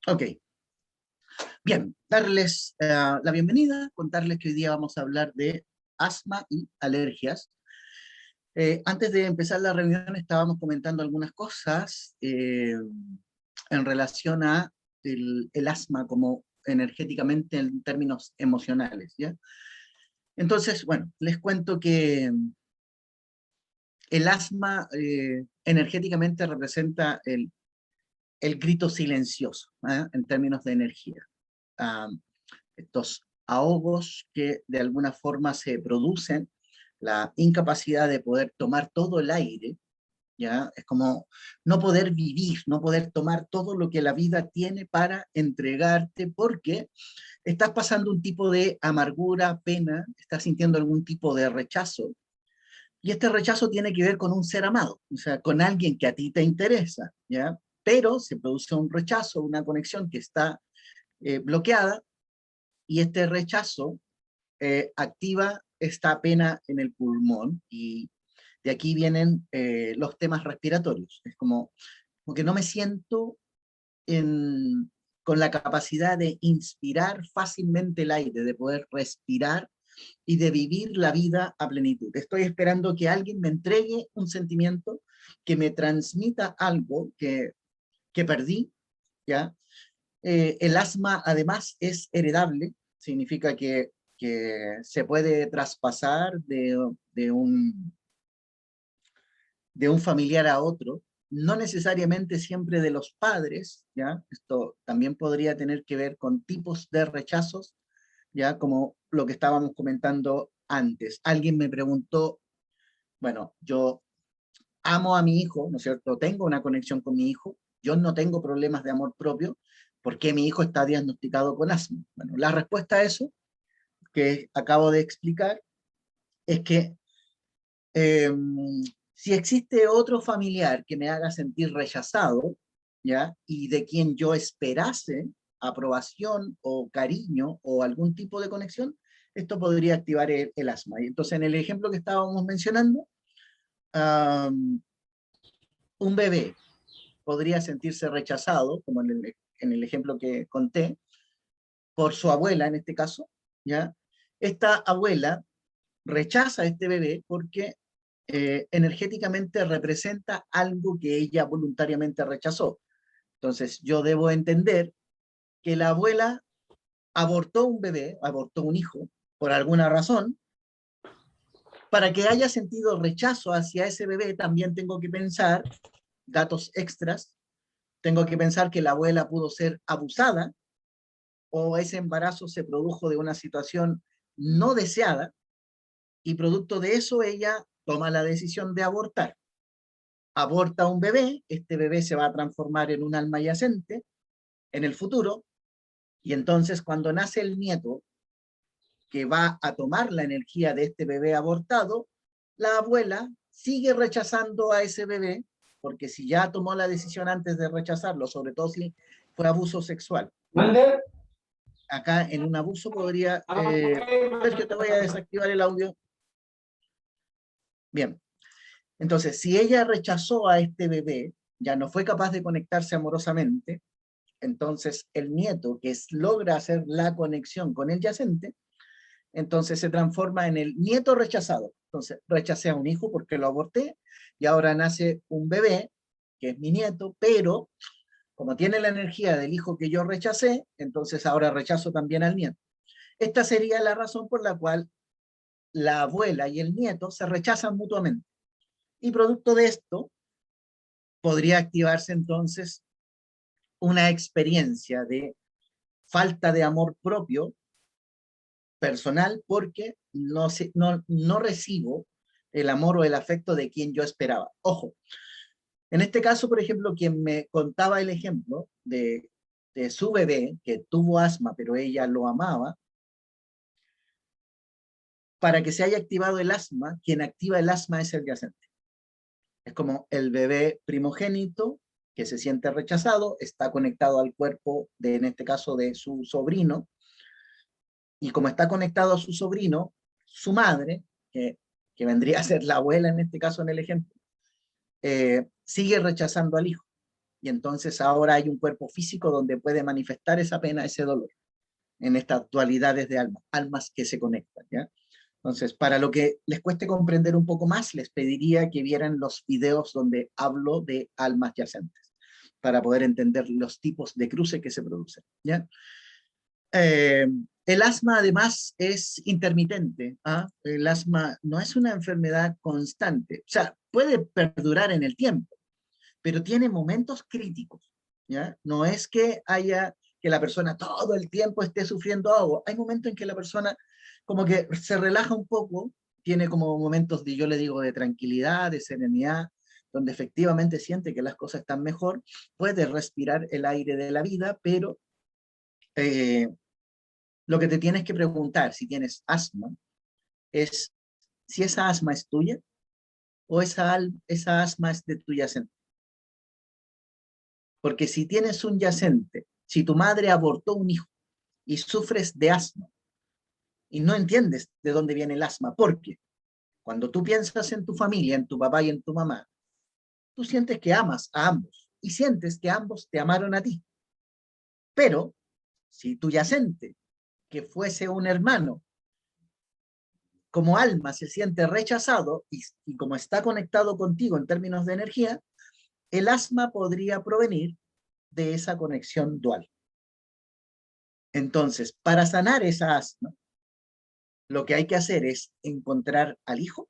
Ok, bien, darles la bienvenida, contarles que hoy día vamos a hablar de asma y alergias. Antes de empezar la reunión estábamos comentando algunas cosas en relación a el asma como energéticamente en términos emocionales, ¿ya? Entonces, bueno, les cuento que el asma energéticamente representa el grito silencioso, en términos de energía. Ah, estos ahogos que de alguna forma se producen, la incapacidad de poder tomar todo el aire, ¿ya? Es como no poder vivir, no poder tomar todo lo que la vida tiene para entregarte, porque estás pasando un tipo de amargura, pena, estás sintiendo algún tipo de rechazo, y este rechazo tiene que ver con un ser amado, o sea, con alguien que a ti te interesa, ¿ya? Pero se produce un rechazo, una conexión que está bloqueada, y este rechazo activa esta pena en el pulmón, y de aquí vienen los temas respiratorios. Es como que no me siento en, con la capacidad de inspirar fácilmente el aire, de poder respirar y de vivir la vida a plenitud. Estoy esperando que alguien me entregue un sentimiento, que me transmita algo que perdí, ¿ya? El asma además es heredable, significa que se puede traspasar de un familiar a otro, no necesariamente siempre de los padres, ¿ya? Esto también podría tener que ver con tipos de rechazos, ¿ya? Como lo que estábamos comentando antes. Alguien me preguntó, bueno, yo amo a mi hijo, ¿no es cierto? Tengo una conexión con mi hijo, yo no tengo problemas de amor propio, ¿por qué mi hijo está diagnosticado con asma? Bueno, la respuesta a eso, que acabo de explicar, es que eh, si existe otro familiar que me haga sentir rechazado, ¿ya? Y de quien yo esperase aprobación o cariño o algún tipo de conexión, esto podría activar el asma. Y entonces, en el ejemplo que estábamos mencionando, um, un bebé podría sentirse rechazado, como en el ejemplo que conté, por su abuela en este caso, ¿ya? Esta abuela rechaza a este bebé porque energéticamente representa algo que ella voluntariamente rechazó. Entonces, yo debo entender que la abuela abortó un bebé, abortó un hijo, por alguna razón. Para que haya sentido rechazo hacia ese bebé, también tengo que pensar, datos extras, tengo que pensar que la abuela pudo ser abusada, o ese embarazo se produjo de una situación no deseada, y producto de eso ella toma la decisión de abortar. Aborta un bebé, este bebé se va a transformar en un alma yacente en el futuro, y entonces cuando nace el nieto que va a tomar la energía de este bebé abortado, la abuela sigue rechazando a ese bebé, porque si ya tomó la decisión antes de rechazarlo, sobre todo si fue abuso sexual. ¿Mande? Acá en un abuso podría... Sergio, te voy a desactivar el audio. Bien, entonces, si ella rechazó a este bebé, ya no fue capaz de conectarse amorosamente, entonces el nieto, logra hacer la conexión con el yacente, entonces se transforma en el nieto rechazado. Entonces, rechacé a un hijo porque lo aborté, y ahora nace un bebé, que es mi nieto, pero como tiene la energía del hijo que yo rechacé, entonces ahora rechazo también al nieto. Esta sería la razón por la cual la abuela y el nieto se rechazan mutuamente. Y producto de esto, podría activarse entonces una experiencia de falta de amor propio personal, porque no recibo el amor o el afecto de quien yo esperaba. Ojo, en este caso, por ejemplo, quien me contaba el ejemplo de su bebé que tuvo asma, pero ella lo amaba, para que se haya activado el asma, quien activa el asma es el yacente. Es como el bebé primogénito que se siente rechazado, está conectado al cuerpo, en este caso, de su sobrino, y como está conectado a su sobrino, su madre, que vendría a ser la abuela en este caso en el ejemplo, sigue rechazando al hijo. Y entonces ahora hay un cuerpo físico donde puede manifestar esa pena, ese dolor, en estas dualidades de almas, almas que se conectan, ¿ya? Entonces, para lo que les cueste comprender un poco más, les pediría que vieran los videos donde hablo de almas yacentes, para poder entender los tipos de cruce que se producen, ¿ya? Eh, el asma además es intermitente. ¿Ah? El asma no es una enfermedad constante, o sea, puede perdurar en el tiempo, pero tiene momentos críticos, ¿ya? No es que haya que la persona todo el tiempo esté sufriendo algo. Hay momentos en que la persona como que se relaja un poco, tiene como momentos de, yo le digo, de tranquilidad, de serenidad, donde efectivamente siente que las cosas están mejor, puede respirar el aire de la vida, pero eh, lo que te tienes que preguntar si tienes asma es si esa asma es tuya o esa asma es de tu yacente. Porque si tienes un yacente, si tu madre abortó un hijo y sufres de asma y no entiendes de dónde viene el asma, porque cuando tú piensas en tu familia, en tu papá y en tu mamá, tú sientes que amas a ambos y sientes que ambos te amaron a ti. Pero si tu yacente, que fuese un hermano, como alma se siente rechazado y como está conectado contigo en términos de energía, el asma podría provenir de esa conexión dual. Entonces, para sanar esa asma, lo que hay que hacer es encontrar al hijo,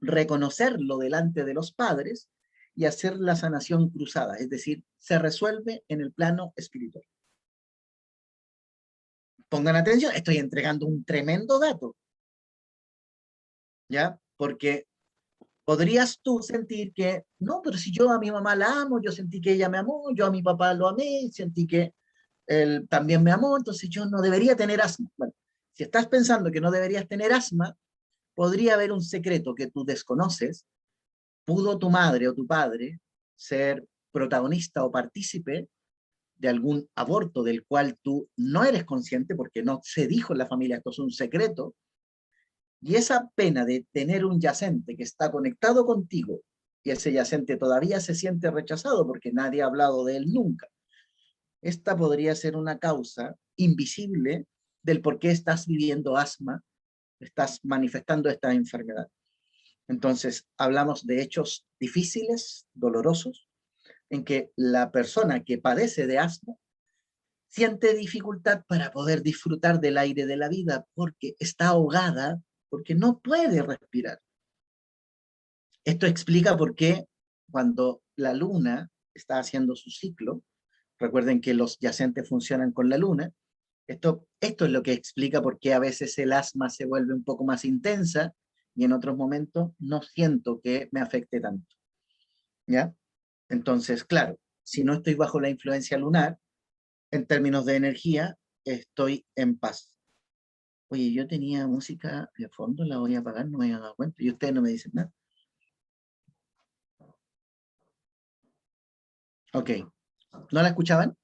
reconocerlo delante de los padres y hacer la sanación cruzada, es decir, se resuelve en el plano espiritual. Pongan atención, estoy entregando un tremendo dato, ¿ya? Porque podrías tú sentir que, no, pero si yo a mi mamá la amo, yo sentí que ella me amó, yo a mi papá lo amé, sentí que él también me amó, entonces yo no debería tener asma. Bueno, si estás pensando que no deberías tener asma, podría haber un secreto que tú desconoces. ¿Pudo tu madre o tu padre ser protagonista o partícipe de algún aborto del cual tú no eres consciente porque no se dijo en la familia, esto es un secreto? Y esa pena de tener un yacente que está conectado contigo y ese yacente todavía se siente rechazado porque nadie ha hablado de él nunca, esta podría ser una causa invisible del por qué estás viviendo asma, estás manifestando esta enfermedad. Entonces, hablamos de hechos difíciles, dolorosos, en que la persona que padece de asma siente dificultad para poder disfrutar del aire de la vida porque está ahogada, porque no puede respirar. Esto explica por qué cuando la luna está haciendo su ciclo, recuerden que los yacentes funcionan con la luna, esto es lo que explica por qué a veces el asma se vuelve un poco más intensa y en otros momentos no siento que me afecte tanto, ¿ya? Entonces, claro, si no estoy bajo la influencia lunar, en términos de energía, estoy en paz. Oye, yo tenía música de fondo, la voy a apagar, no me había dado cuenta, y ustedes no me dicen nada. Ok, ¿no la escuchaban?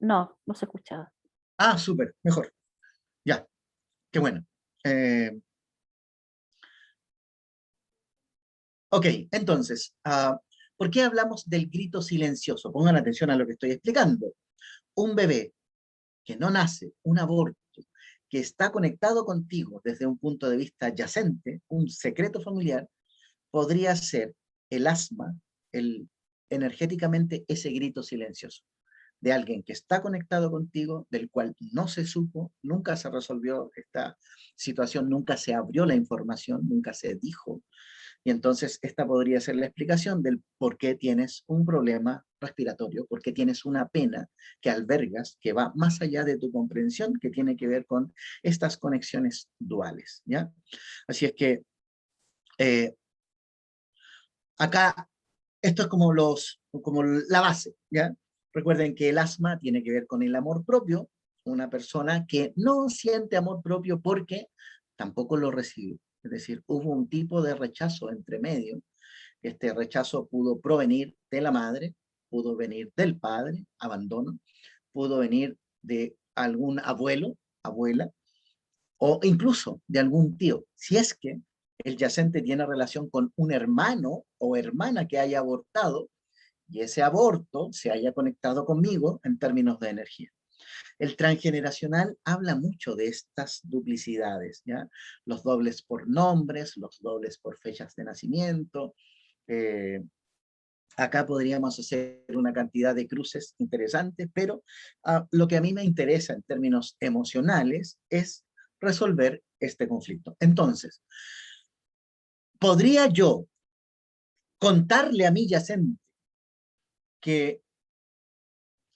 No, no se escuchaba. Ah, súper, mejor. Ya, qué bueno. Eh, ok, entonces, ¿por qué hablamos del grito silencioso? Pongan atención a lo que estoy explicando. Un bebé que no nace, un aborto, que está conectado contigo desde un punto de vista adyacente, un secreto familiar, podría ser el asma, energéticamente ese grito silencioso de alguien que está conectado contigo, del cual no se supo, nunca se resolvió esta situación, nunca se abrió la información, nunca se dijo. Y entonces esta podría ser la explicación del por qué tienes un problema respiratorio, por qué tienes una pena que albergas, que va más allá de tu comprensión, que tiene que ver con estas conexiones duales, ¿ya? Así es que eh, acá esto es como la base, ¿ya? Recuerden que el asma tiene que ver con el amor propio, una persona que no siente amor propio porque tampoco lo recibe. Es decir, hubo un tipo de rechazo entre medio. Este rechazo pudo provenir de la madre, pudo venir del padre, abandono, pudo venir de algún abuelo, abuela, o incluso de algún tío. Si es que El yacente tiene relación con un hermano o hermana que haya abortado y ese aborto se haya conectado conmigo en términos de energía. El transgeneracional habla mucho de estas duplicidades, ¿ya? Los dobles por nombres, los dobles por fechas de nacimiento. Acá podríamos hacer una cantidad de cruces interesantes, pero lo que a mí me interesa en términos emocionales es resolver este conflicto. Entonces, ¿podría yo contarle a mi yacente que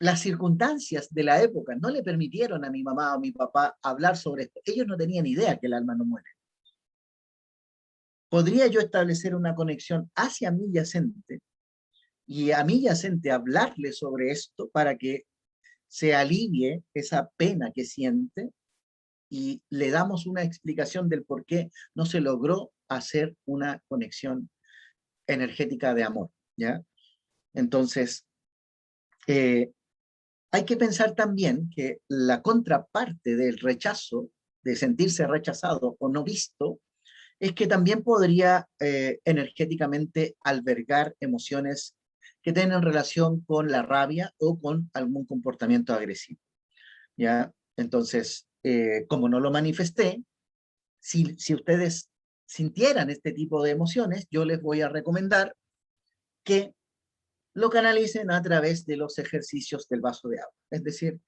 las circunstancias de la época no le permitieron a mi mamá o a mi papá hablar sobre esto? Ellos no tenían idea que el alma no muere. ¿Podría yo establecer una conexión hacia mi yacente y a mi yacente hablarle sobre esto para que se alivie esa pena que siente y le damos una explicación del por qué no se logró hacer una conexión energética de amor, ¿ya? Entonces, hay que pensar también que la contraparte del rechazo, de sentirse rechazado o no visto, es que también podría energéticamente albergar emociones que tienen relación con la rabia o con algún comportamiento agresivo, ¿ya? Entonces, como no lo manifesté, si ustedes sintieran este tipo de emociones, yo les voy a recomendar que lo canalicen a través de los ejercicios del vaso de agua. Es decir,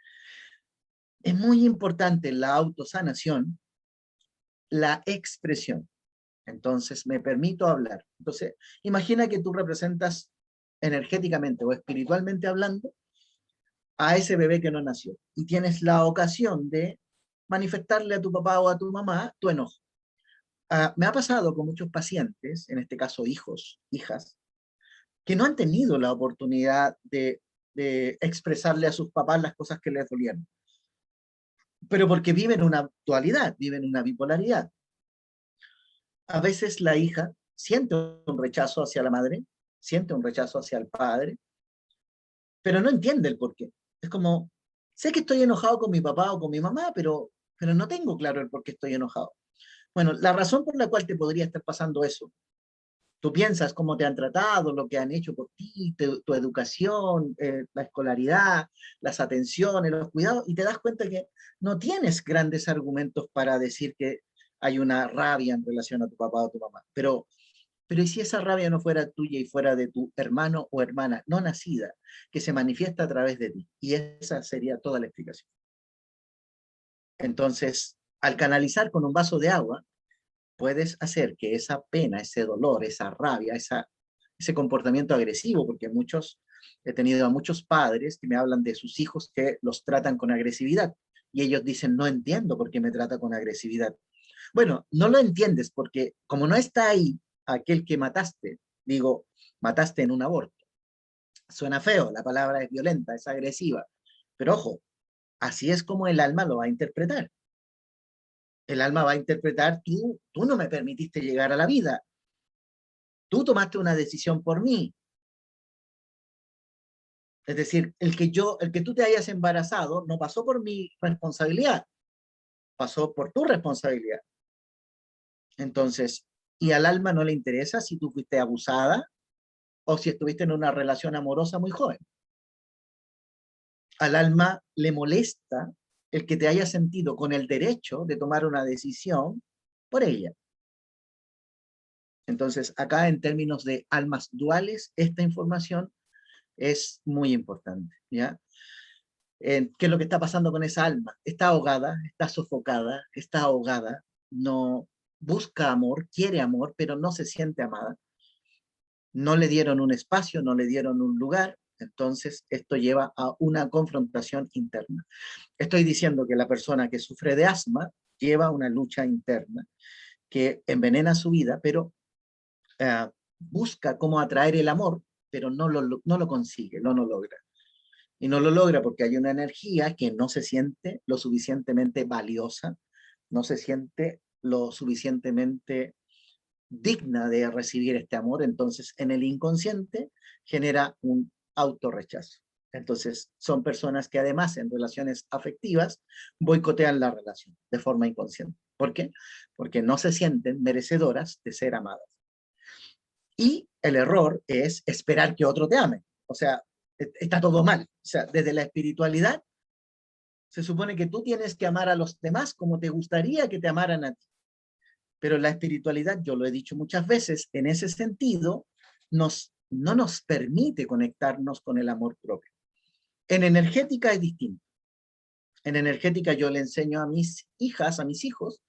es muy importante la autosanación, la expresión. Entonces, me permito hablar. Entonces, imagina que tú representas energéticamente o espiritualmente hablando a ese bebé que no nació y tienes la ocasión de manifestarle a tu papá o a tu mamá tu enojo. Me ha pasado con muchos pacientes, en este caso hijos, hijas, que no han tenido la oportunidad de expresarle a sus papás las cosas que les dolían, pero porque viven una dualidad, viven una bipolaridad. A veces la hija siente un rechazo hacia la madre, siente un rechazo hacia el padre, pero no entiende el por qué. Es como, sé que estoy enojado con mi papá o con mi mamá, pero no tengo claro el por qué estoy enojado. Bueno, la razón por la cual te podría estar pasando eso, tú piensas cómo te han tratado, lo que han hecho por ti, tu educación, la escolaridad, las atenciones, los cuidados, y te das cuenta que no tienes grandes argumentos para decir que hay una rabia en relación a tu papá o tu mamá. Pero ¿y si esa rabia no fuera tuya y fuera de tu hermano o hermana no nacida, que se manifiesta a través de ti? Y esa sería toda la explicación. Entonces, al canalizar con un vaso de agua, puedes hacer que esa pena, ese dolor, esa rabia, ese comportamiento agresivo, porque he tenido a muchos padres que me hablan de sus hijos que los tratan con agresividad y ellos dicen, no entiendo por qué me trata con agresividad. Bueno, no lo entiendes porque como no está ahí aquel que mataste, digo, mataste en un aborto. Suena feo, la palabra es violenta, es agresiva, pero ojo, así es como el alma lo va a interpretar. El alma va a interpretar, tú no me permitiste llegar a la vida, tú tomaste una decisión por mí. Es decir, el que tú te hayas embarazado no pasó por mi responsabilidad, pasó por tu responsabilidad. Entonces, y al alma no le interesa si tú fuiste abusada o si estuviste en una relación amorosa muy joven. Al alma le molesta el que te hayas sentido con el derecho de tomar una decisión por ella. Entonces, acá en términos de almas duales, esta información es muy importante, ¿ya? ¿Qué es lo que está pasando con esa alma? Está ahogada, está sofocada, está ahogada, no busca amor, quiere amor, pero no se siente amada. No le dieron un espacio, no le dieron un lugar, entonces esto lleva a una confrontación interna. Estoy diciendo que la persona que sufre de asma lleva una lucha interna que envenena su vida, pero busca cómo atraer el amor, pero no lo consigue, no lo logra. Y no lo logra porque hay una energía que no se siente lo suficientemente valiosa, no se siente lo suficientemente digna de recibir este amor, entonces en el inconsciente genera un autorrechazo. Entonces son personas que además en relaciones afectivas boicotean la relación de forma inconsciente. ¿Por qué? Porque no se sienten merecedoras de ser amadas. Y el error es esperar que otro te ame. O sea, está todo mal. O sea, desde la espiritualidad se supone que tú tienes que amar a los demás como te gustaría que te amaran a ti. Pero la espiritualidad, yo lo he dicho muchas veces, en ese sentido, no nos permite conectarnos con el amor propio. En energética es distinto. En energética yo le enseño a mis hijas, a mis hijos,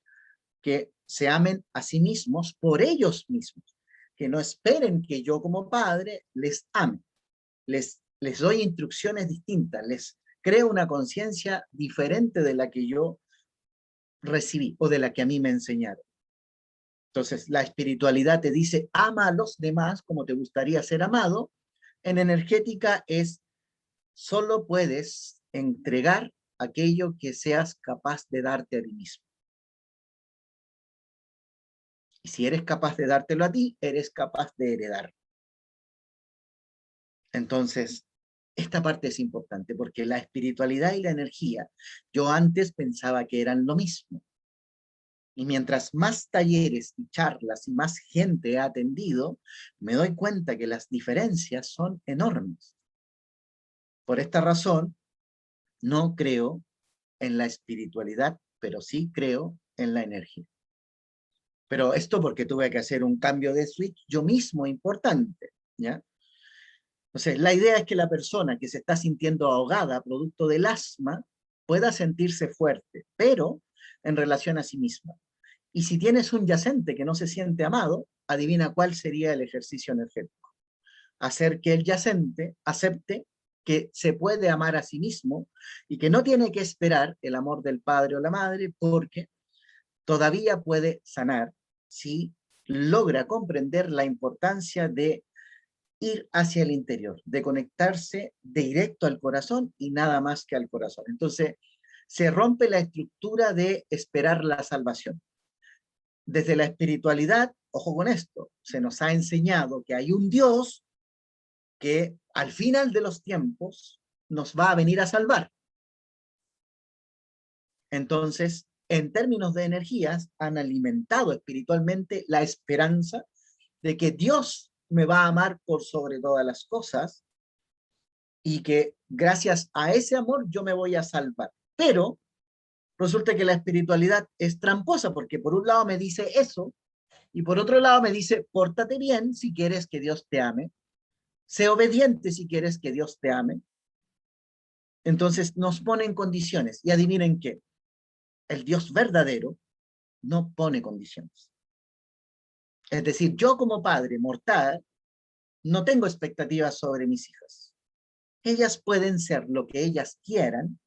que se amen a sí mismos por ellos mismos, que no esperen que yo como padre les ame, les doy instrucciones distintas, les creo una conciencia diferente de la que yo recibí o de la que a mí me enseñaron. Entonces, la espiritualidad te dice, ama a los demás como te gustaría ser amado. En energética es, solo puedes entregar aquello que seas capaz de darte a ti mismo. Y si eres capaz de dártelo a ti, eres capaz de heredar. Entonces, esta parte es importante porque la espiritualidad y la energía, yo antes pensaba que eran lo mismo. Y mientras más talleres y charlas y más gente he atendido, me doy cuenta que las diferencias son enormes. Por esta razón, no creo en la espiritualidad, pero sí creo en la energía. Pero esto porque tuve que hacer un cambio de switch yo mismo importante, ¿ya? Entonces, la idea es que la persona que se está sintiendo ahogada producto del asma pueda sentirse fuerte, pero en relación a sí misma. Y si tienes un yacente que no se siente amado, adivina cuál sería el ejercicio energético. Hacer que el yacente acepte que se puede amar a sí mismo y que no tiene que esperar el amor del padre o la madre porque todavía puede sanar si logra comprender la importancia de ir hacia el interior, de conectarse directo al corazón y nada más que al corazón. Entonces, se rompe la estructura de esperar la salvación. Desde la espiritualidad, ojo con esto, se nos ha enseñado que hay un Dios que al final de los tiempos nos va a venir a salvar. Entonces, en términos de energías, han alimentado espiritualmente la esperanza de que Dios me va a amar por sobre todas las cosas y que gracias a ese amor yo me voy a salvar. Pero resulta que la espiritualidad es tramposa porque por un lado me dice eso y por otro lado me dice, pórtate bien si quieres que Dios te ame, sé obediente si quieres que Dios te ame. Entonces nos pone en condiciones y adivinen qué, el Dios verdadero no pone condiciones. Es decir, yo como padre mortal no tengo expectativas sobre mis hijas. Ellas pueden ser lo que ellas quieran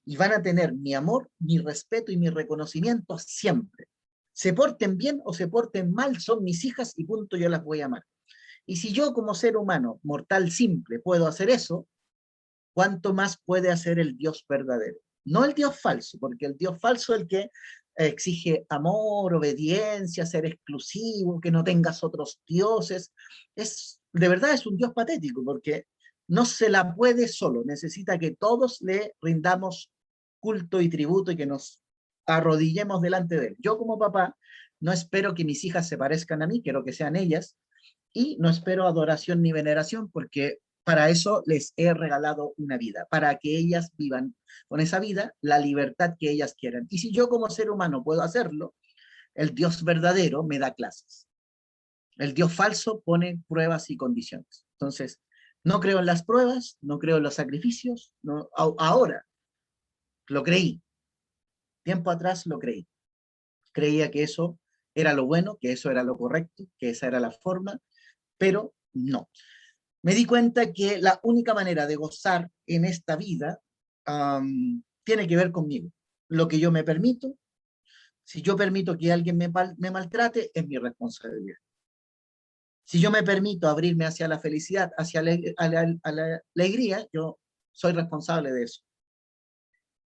y van a tener mi amor, mi respeto y mi reconocimiento siempre. Se porten bien o se porten mal, son mis hijas y punto, yo las voy a amar. Y si yo como ser humano, mortal simple, puedo hacer eso, ¿cuánto más puede hacer el Dios verdadero? No el Dios falso, porque el Dios falso es el que exige amor, obediencia, ser exclusivo, que no tengas otros dioses. De verdad es un Dios patético, porque no se la puede solo, necesita que todos le rindamos culto y tributo y que nos arrodillemos delante de él. Yo como papá no espero que mis hijas se parezcan a mí, quiero que sean ellas, y no espero adoración ni veneración porque para eso les he regalado una vida, para que ellas vivan con esa vida la libertad que ellas quieran. Y si yo como ser humano puedo hacerlo, el Dios verdadero me da clases. El Dios falso pone pruebas y condiciones. Entonces, no creo en las pruebas, no creo en los sacrificios, no, ahora lo creí, tiempo atrás lo creí. Creía que eso era lo bueno, que eso era lo correcto, que esa era la forma, pero no. Me di cuenta que la única manera de gozar en esta vida tiene que ver conmigo. Lo que yo me permito, si yo permito que alguien me maltrate, es mi responsabilidad. Si yo me permito abrirme hacia la felicidad, hacia la alegría, yo soy responsable de eso.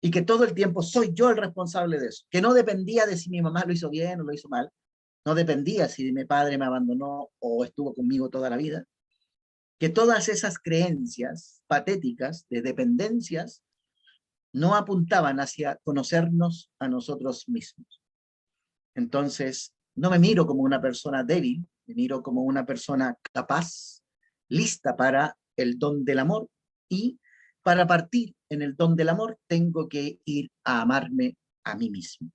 Y que todo el tiempo soy yo el responsable de eso. Que no dependía de si mi mamá lo hizo bien o lo hizo mal. No dependía si mi padre me abandonó o estuvo conmigo toda la vida. Que todas esas creencias patéticas de dependencias no apuntaban hacia conocernos a nosotros mismos. Entonces, no me miro como una persona débil, me miro como una persona capaz, lista para el don del amor, y para partir en el don del amor tengo que ir a amarme a mí mismo.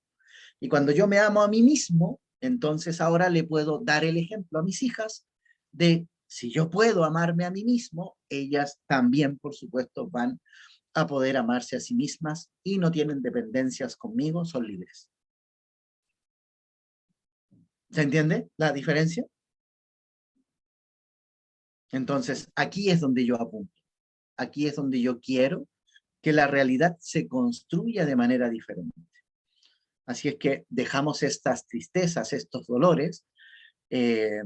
Y cuando yo me amo a mí mismo, entonces ahora le puedo dar el ejemplo a mis hijas de si yo puedo amarme a mí mismo, ellas también, por supuesto, van a poder amarse a sí mismas y no tienen dependencias conmigo, son libres. ¿Se entiende la diferencia? Entonces, aquí es donde yo apunto. Aquí es donde yo quiero que la realidad se construya de manera diferente. Así es que dejamos estas tristezas, estos dolores. Eh,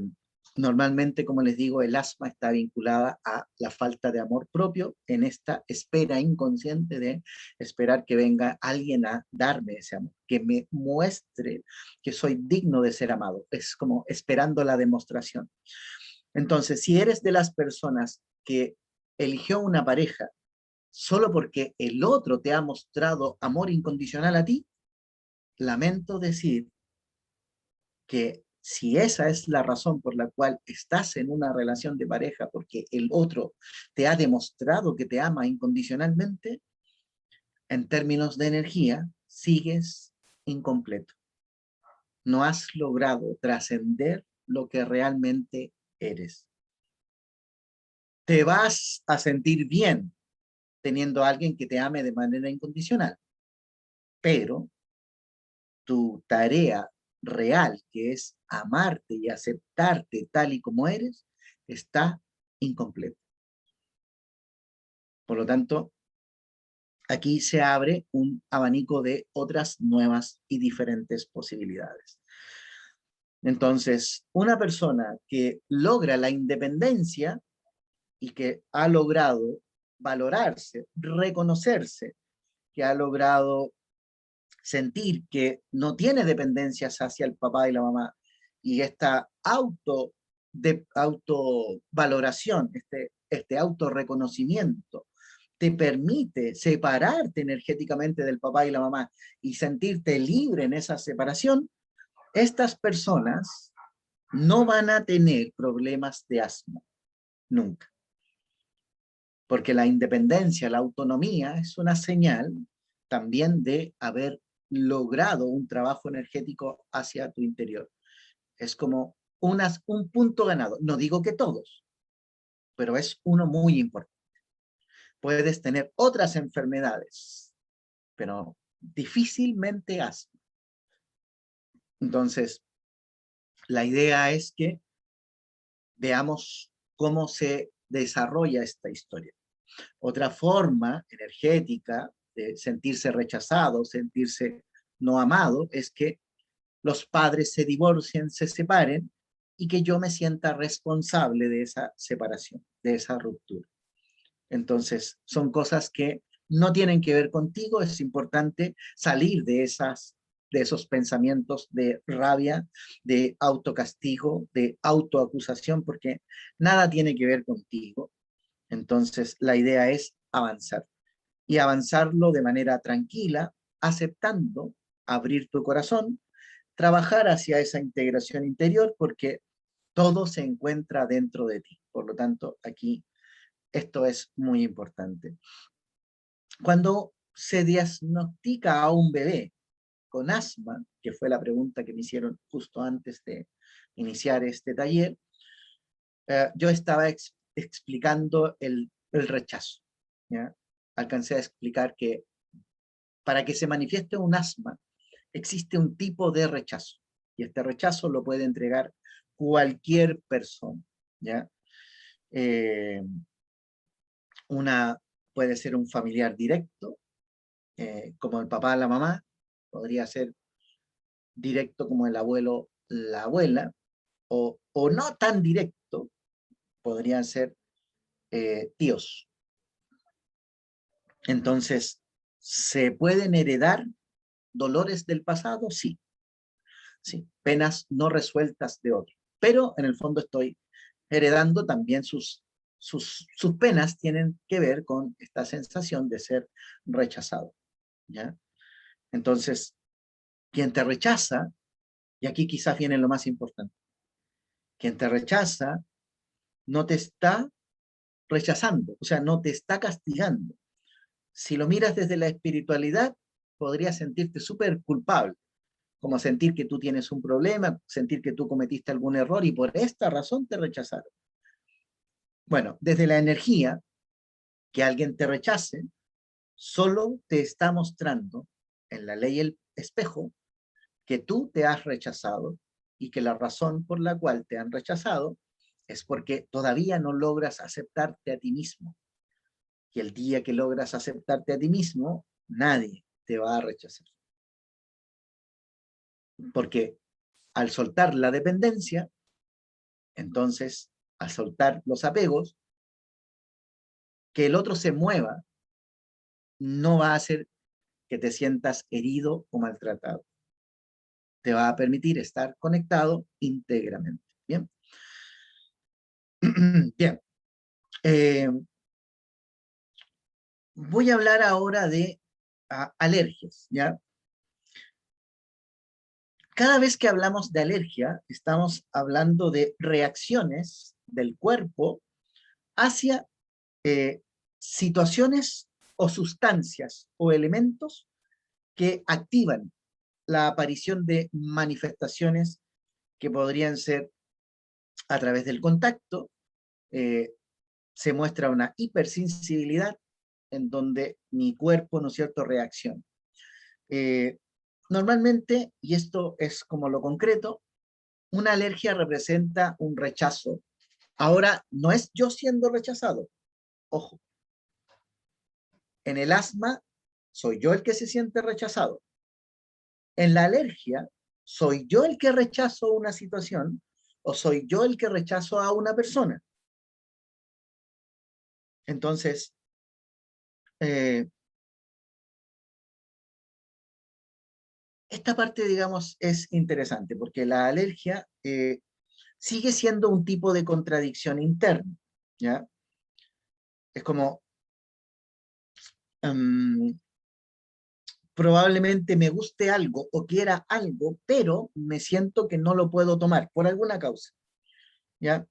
Normalmente, como les digo, el asma está vinculada a la falta de amor propio en esta espera inconsciente de esperar que venga alguien a darme ese amor, que me muestre que soy digno de ser amado. Es como esperando la demostración. Entonces, si eres de las personas que eligió una pareja solo porque el otro te ha mostrado amor incondicional a ti, lamento decir que si esa es la razón por la cual estás en una relación de pareja, porque el otro te ha demostrado que te ama incondicionalmente, en términos de energía, sigues incompleto. No has logrado trascender lo que realmente eres. Te vas a sentir bien teniendo a alguien que te ame de manera incondicional, pero tu tarea real, que es amarte y aceptarte tal y como eres, está incompleta. Por lo tanto, aquí se abre un abanico de otras nuevas y diferentes posibilidades. Entonces, una persona que logra la independencia y que ha logrado valorarse, reconocerse, que ha logrado sentir que no tiene dependencias hacia el papá y la mamá, y esta autovaloración, este autorreconocimiento, te permite separarte energéticamente del papá y la mamá y sentirte libre en esa separación, estas personas no van a tener problemas de asma, nunca. Porque la independencia, la autonomía es una señal también de haber logrado un trabajo energético hacia tu interior. Es como un punto ganado. No digo que todos, pero es uno muy importante. Puedes tener otras enfermedades, pero difícilmente asma. Entonces, la idea es que veamos cómo se desarrolla esta historia. Otra forma energética de sentirse rechazado, sentirse no amado, es que los padres se divorcien, se separen y que yo me sienta responsable de esa separación, de esa ruptura. Entonces, son cosas que no tienen que ver contigo, es importante salir de esos pensamientos de rabia, de autocastigo, de autoacusación, porque nada tiene que ver contigo. Entonces, la idea es avanzar y avanzarlo de manera tranquila, aceptando, abrir tu corazón, trabajar hacia esa integración interior, porque todo se encuentra dentro de ti. Por lo tanto, aquí esto es muy importante. Cuando se diagnostica a un bebé con asma, que fue la pregunta que me hicieron justo antes de iniciar este taller, yo estaba explicando el rechazo. ¿Ya? Alcancé a explicar que para que se manifieste un asma existe un tipo de rechazo y este rechazo lo puede entregar cualquier persona. ¿Ya? Eh, puede ser un familiar directo, como el papá, la mamá, podría ser directo como el abuelo, la abuela, o no tan directo, podrían ser tíos. Entonces, ¿se pueden heredar dolores del pasado? Sí, sí, penas no resueltas de otro. Pero en el fondo estoy heredando también sus penas tienen que ver con esta sensación de ser rechazado. ¿Ya? Entonces, quien te rechaza Y aquí quizás viene lo más importante. Quien te rechaza no te está rechazando, o sea, no te está castigando. Si lo miras desde la espiritualidad, podrías sentirte súper culpable, como sentir que tú tienes un problema, sentir que tú cometiste algún error y por esta razón te rechazaron. Bueno, desde la energía, que alguien te rechace, solo te está mostrando en la ley el espejo que tú te has rechazado y que la razón por la cual te han rechazado es porque todavía no logras aceptarte a ti mismo. Y el día que logras aceptarte a ti mismo, nadie te va a rechazar. Porque al soltar la dependencia, entonces, al soltar los apegos, que el otro se mueva no va a hacer que te sientas herido o maltratado. Te va a permitir estar conectado íntegramente. Bien. Bien. Voy a hablar ahora de alergias, ¿ya? Cada vez que hablamos de alergia, estamos hablando de reacciones del cuerpo hacia situaciones o sustancias o elementos que activan la aparición de manifestaciones que podrían ser a través del contacto, se muestra una hipersensibilidad en donde mi cuerpo, ¿no es cierto?, reacciona. Normalmente, y esto es como lo concreto, una alergia representa un rechazo. Ahora, no es yo siendo rechazado, ojo. En el asma, soy yo el que se siente rechazado. En la alergia, ¿soy yo el que rechazo una situación o soy yo el que rechazo a una persona? Entonces, esta parte, digamos, es interesante porque la alergia sigue siendo un tipo de contradicción interna, ¿ya? Es como, probablemente me guste algo o quiera algo, pero me siento que no lo puedo tomar por alguna causa, ¿ya?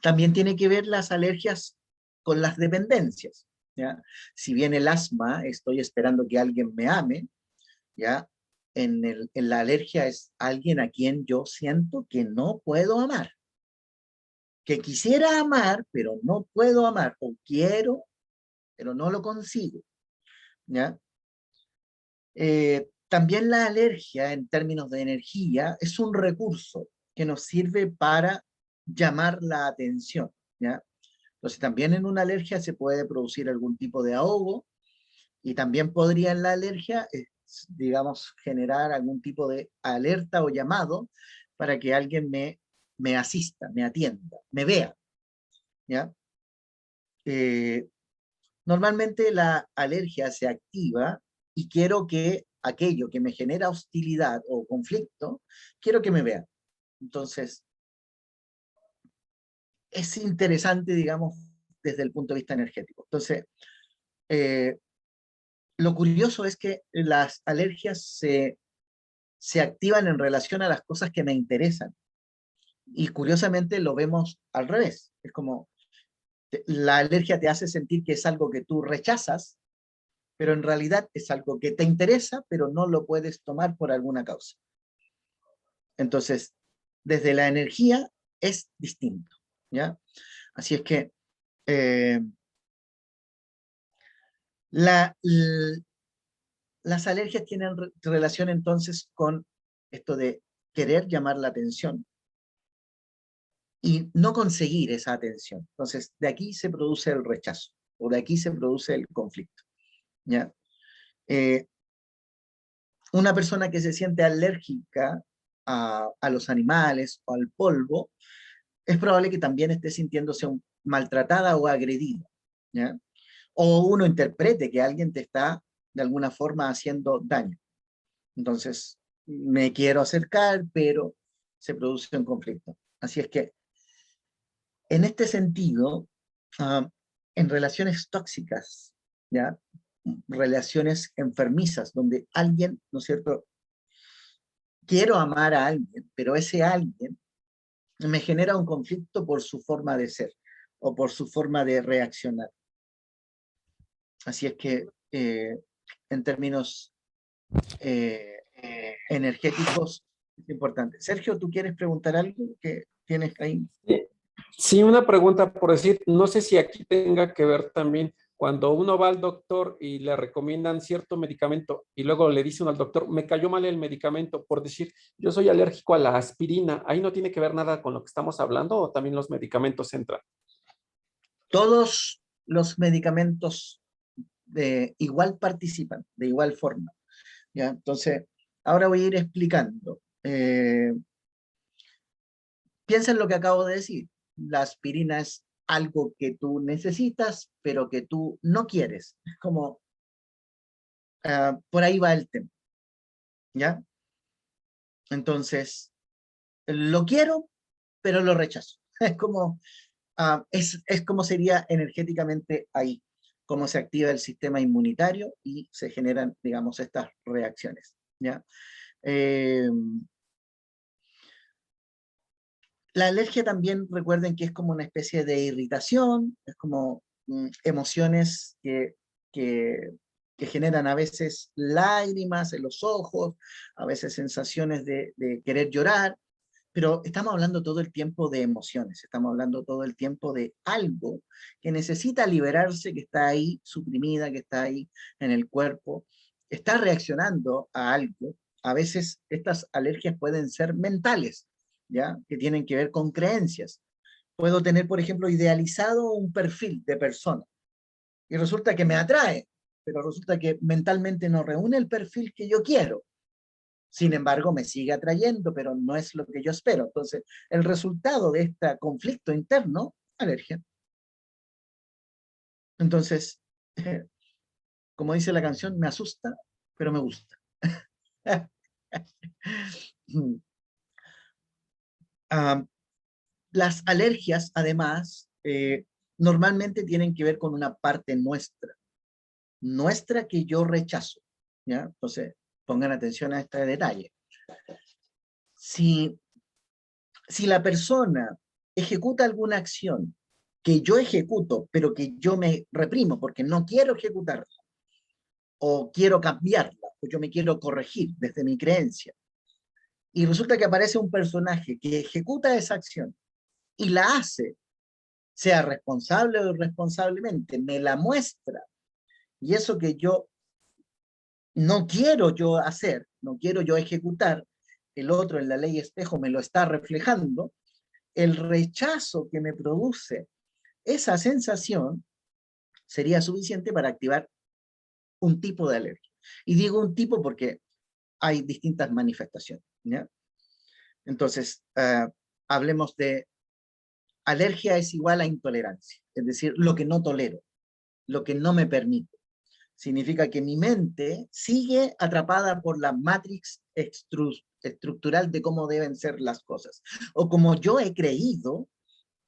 También tiene que ver las alergias con las dependencias, ¿ya? Si bien el asma, estoy esperando que alguien me ame, ¿ya? En la alergia es alguien a quien yo siento que no puedo amar, que quisiera amar, pero no puedo amar, o quiero, pero no lo consigo, ¿ya? También la alergia, en términos de energía, es un recurso que nos sirve para llamar la atención, ¿ya? Entonces, también en una alergia se puede producir algún tipo de ahogo y también podría en la alergia, digamos, generar algún tipo de alerta o llamado para que alguien me asista, me atienda, me vea, ¿ya? Eh, Normalmente la alergia se activa y quiero que aquello que me genera hostilidad o conflicto, quiero que me vea. Entonces, es interesante, digamos, desde el punto de vista energético. Entonces, eh, lo curioso es que las alergias se activan en relación a las cosas que me interesan. Y curiosamente lo vemos al revés. Es como la alergia te hace sentir que es algo que tú rechazas, pero en realidad es algo que te interesa, pero no lo puedes tomar por alguna causa. Entonces, desde la energía es distinto, ¿ya? Así es que eh, la, las alergias tienen relación entonces con esto de querer llamar la atención y no conseguir esa atención. Entonces, de aquí se produce el rechazo o de aquí se produce el conflicto, ¿ya? Eh, una persona que se siente alérgica a los animales o al polvo, es probable que también esté sintiéndose maltratada o agredida, ¿ya? O uno interprete que alguien te está de alguna forma haciendo daño. Entonces, me quiero acercar, pero se produce un conflicto. Así es que, en este sentido, en relaciones tóxicas, ¿ya? Relaciones enfermizas, donde alguien, ¿no es cierto?, quiero amar a alguien, pero ese alguien me genera un conflicto por su forma de ser o por su forma de reaccionar. Así es que en términos energéticos es importante. Sergio, ¿tú quieres preguntar algo que tienes ahí? Sí, una pregunta por decir, no sé si aquí tenga que ver también cuando uno va al doctor y le recomiendan cierto medicamento y luego le dicen al doctor, me cayó mal el medicamento, por decir, yo soy alérgico a la aspirina, ¿ahí no tiene que ver nada con lo que estamos hablando o también los medicamentos entran? Todos los medicamentos igual participan, de igual forma. ¿Ya? Entonces, ahora voy a ir explicando. Piensa en lo que acabo de decir. La aspirina es algo que tú necesitas, pero que tú no quieres. Es como, por ahí va el tema. ¿Ya? Entonces, lo quiero, pero lo rechazo. Es como, es como sería energéticamente ahí, cómo se activa el sistema inmunitario y se generan, digamos, estas reacciones. ¿Ya? Eh, La alergia también, recuerden que es como una especie de irritación, es como emociones que, que generan a veces lágrimas en los ojos, a veces sensaciones de querer llorar, pero estamos hablando todo el tiempo de emociones, estamos hablando todo el tiempo de algo que necesita liberarse, que está ahí suprimida, que está ahí en el cuerpo, está reaccionando a algo. A veces estas alergias pueden ser mentales, ¿ya? Que tienen que ver con creencias. Puedo tener, por ejemplo, idealizado un perfil de persona y resulta que me atrae, pero resulta que mentalmente no reúne el perfil que yo quiero. Sin embargo, me sigue atrayendo, pero no es lo que yo espero. Entonces, el resultado de este conflicto interno, alergia. Entonces, como dice la canción, me asusta, pero me gusta. Las alergias, además, normalmente tienen que ver con una parte nuestra que yo rechazo. ¿Ya? Entonces, pongan atención a este detalle. Si la persona ejecuta alguna acción que yo ejecuto, pero que yo me reprimo porque no quiero ejecutarla, o quiero cambiarla, o yo me quiero corregir desde mi creencia, y resulta que aparece un personaje que ejecuta esa acción y la hace, sea responsable o irresponsablemente, me la muestra, y eso que yo no quiero yo hacer, no quiero yo ejecutar, el otro en la ley espejo me lo está reflejando, el rechazo que me produce esa sensación sería suficiente para activar un tipo de alergia. Y digo un tipo porque hay distintas manifestaciones. ¿Ya? Entonces, hablemos de alergia es igual a intolerancia, es decir, lo que no tolero, lo que no me permite. Significa que mi mente sigue atrapada por la matrix estructural de cómo deben ser las cosas, o como yo he creído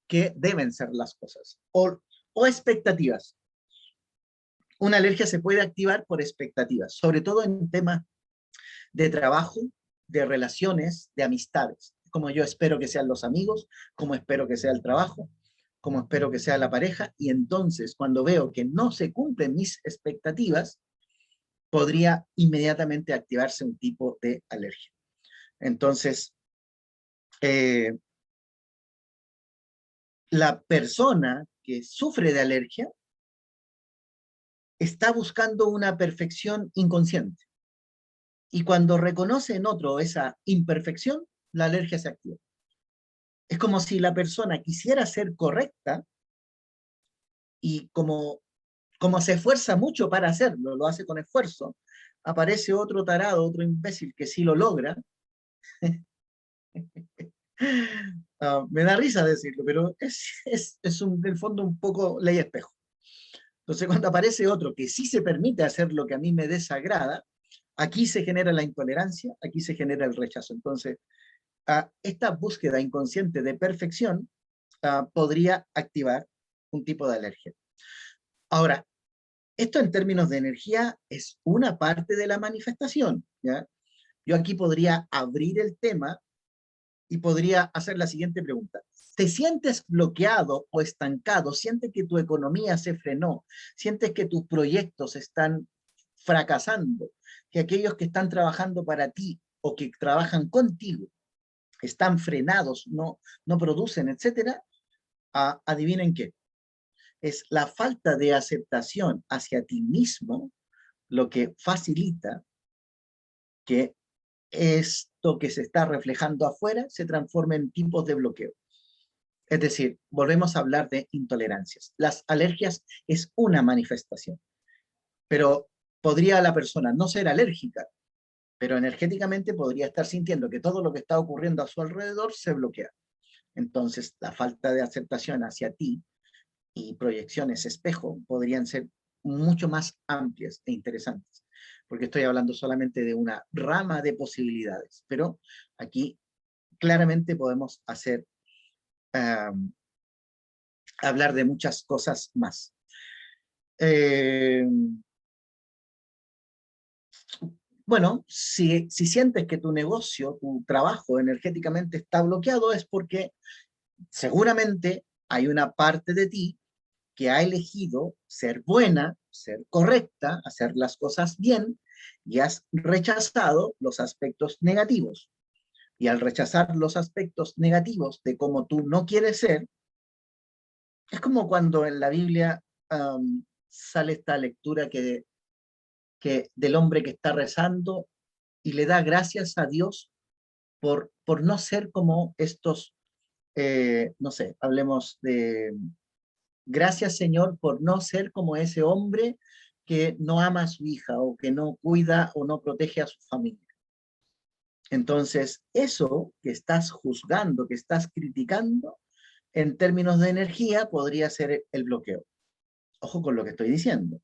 que deben ser las cosas, o expectativas. Una alergia se puede activar por expectativas, sobre todo en temas de trabajo, de relaciones, de amistades. Como yo espero que sean los amigos, como espero que sea el trabajo, como espero que sea la pareja, y entonces cuando veo que no se cumplen mis expectativas, podría inmediatamente activarse un tipo de alergia. Entonces, la persona que sufre de alergia está buscando una perfección inconsciente. Y cuando reconoce en otro esa imperfección, la alergia se activa. Es como si la persona quisiera ser correcta y como se esfuerza mucho para hacerlo, lo hace con esfuerzo, aparece otro tarado, otro imbécil que sí lo logra. Me da risa decirlo, pero es en el fondo un poco ley espejo. Entonces, cuando aparece otro que sí se permite hacer lo que a mí me desagrada, aquí se genera la intolerancia, aquí se genera el rechazo. Entonces, esta búsqueda inconsciente de perfección podría activar un tipo de alergia. Ahora, esto en términos de energía es una parte de la manifestación, ¿ya? Yo aquí podría abrir el tema y podría hacer la siguiente pregunta. ¿Te sientes bloqueado o estancado? ¿Sientes que tu economía se frenó? ¿Sientes que tus proyectos están fracasando? ¿Que aquellos que están trabajando para ti o que trabajan contigo están frenados, no producen, etcétera? Adivinen qué. Es la falta de aceptación hacia ti mismo lo que facilita que esto que se está reflejando afuera se transforme en tipos de bloqueo. Es decir, volvemos a hablar de intolerancias. Las alergias es una manifestación, pero podría la persona no ser alérgica, pero energéticamente podría estar sintiendo que todo lo que está ocurriendo a su alrededor se bloquea. Entonces, la falta de aceptación hacia ti y proyecciones espejo podrían ser mucho más amplias e interesantes, porque estoy hablando solamente de una rama de posibilidades, pero aquí claramente podemos hacer, hablar de muchas cosas más. Bueno, si sientes que tu negocio, tu trabajo energéticamente está bloqueado, es porque seguramente hay una parte de ti que ha elegido ser buena, ser correcta, hacer las cosas bien, y has rechazado los aspectos negativos. Y al rechazar los aspectos negativos de cómo tú no quieres ser, es como cuando en la Biblia sale esta lectura que del hombre que está rezando y le da gracias a Dios por no ser como estos, no sé, hablemos de gracias, Señor, por no ser como ese hombre que no ama a su hija o que no cuida o no protege a su familia. Entonces, eso que estás juzgando, que estás criticando, en términos de energía, podría ser el bloqueo. Ojo con lo que estoy diciendo.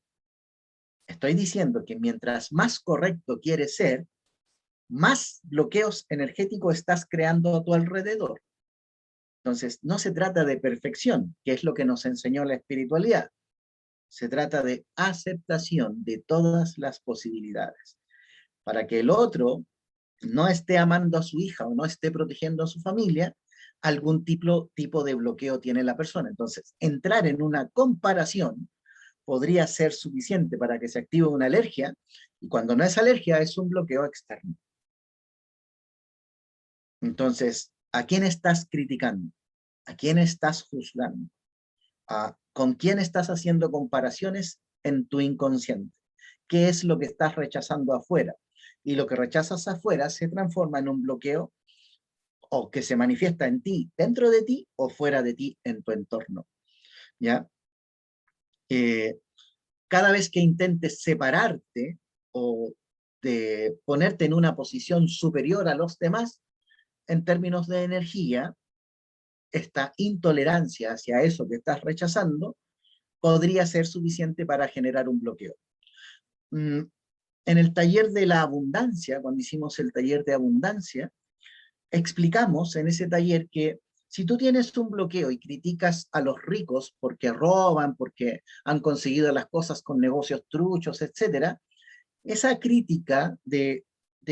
Estoy diciendo que mientras más correcto quieres ser, más bloqueos energéticos estás creando a tu alrededor. Entonces, no se trata de perfección, que es lo que nos enseñó la espiritualidad. Se trata de aceptación de todas las posibilidades. Para que el otro no esté amando a su hija o no esté protegiendo a su familia, algún tipo de bloqueo tiene la persona. Entonces, entrar en una comparación podría ser suficiente para que se active una alergia, y cuando no es alergia es un bloqueo externo. Entonces, ¿a quién estás criticando? ¿A quién estás juzgando? ¿Con quién estás haciendo comparaciones en tu inconsciente? ¿Qué es lo que estás rechazando afuera? Y lo que rechazas afuera se transforma en un bloqueo o que se manifiesta en ti, dentro de ti o fuera de ti, en tu entorno. ¿Ya? Cada vez que intentes separarte o de ponerte en una posición superior a los demás, en términos de energía, esta intolerancia hacia eso que estás rechazando podría ser suficiente para generar un bloqueo. En el taller de la abundancia, cuando hicimos el taller de abundancia, explicamos en ese taller que si tú tienes un bloqueo y criticas a los ricos porque roban, porque han conseguido las cosas con negocios truchos, etcétera, esa crítica de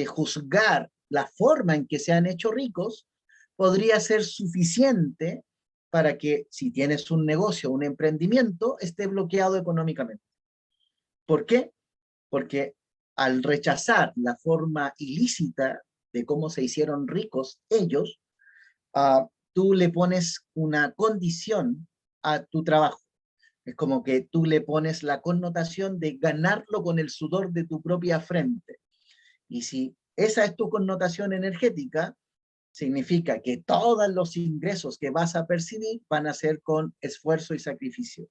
juzgar la forma en que se han hecho ricos podría ser suficiente para que si tienes un negocio, un emprendimiento, esté bloqueado económicamente. ¿Por qué? Porque al rechazar la forma ilícita de cómo se hicieron ricos ellos, tú le pones una condición a tu trabajo. Es como que tú le pones la connotación de ganarlo con el sudor de tu propia frente. Y si esa es tu connotación energética, significa que todos los ingresos que vas a percibir van a ser con esfuerzo y sacrificio.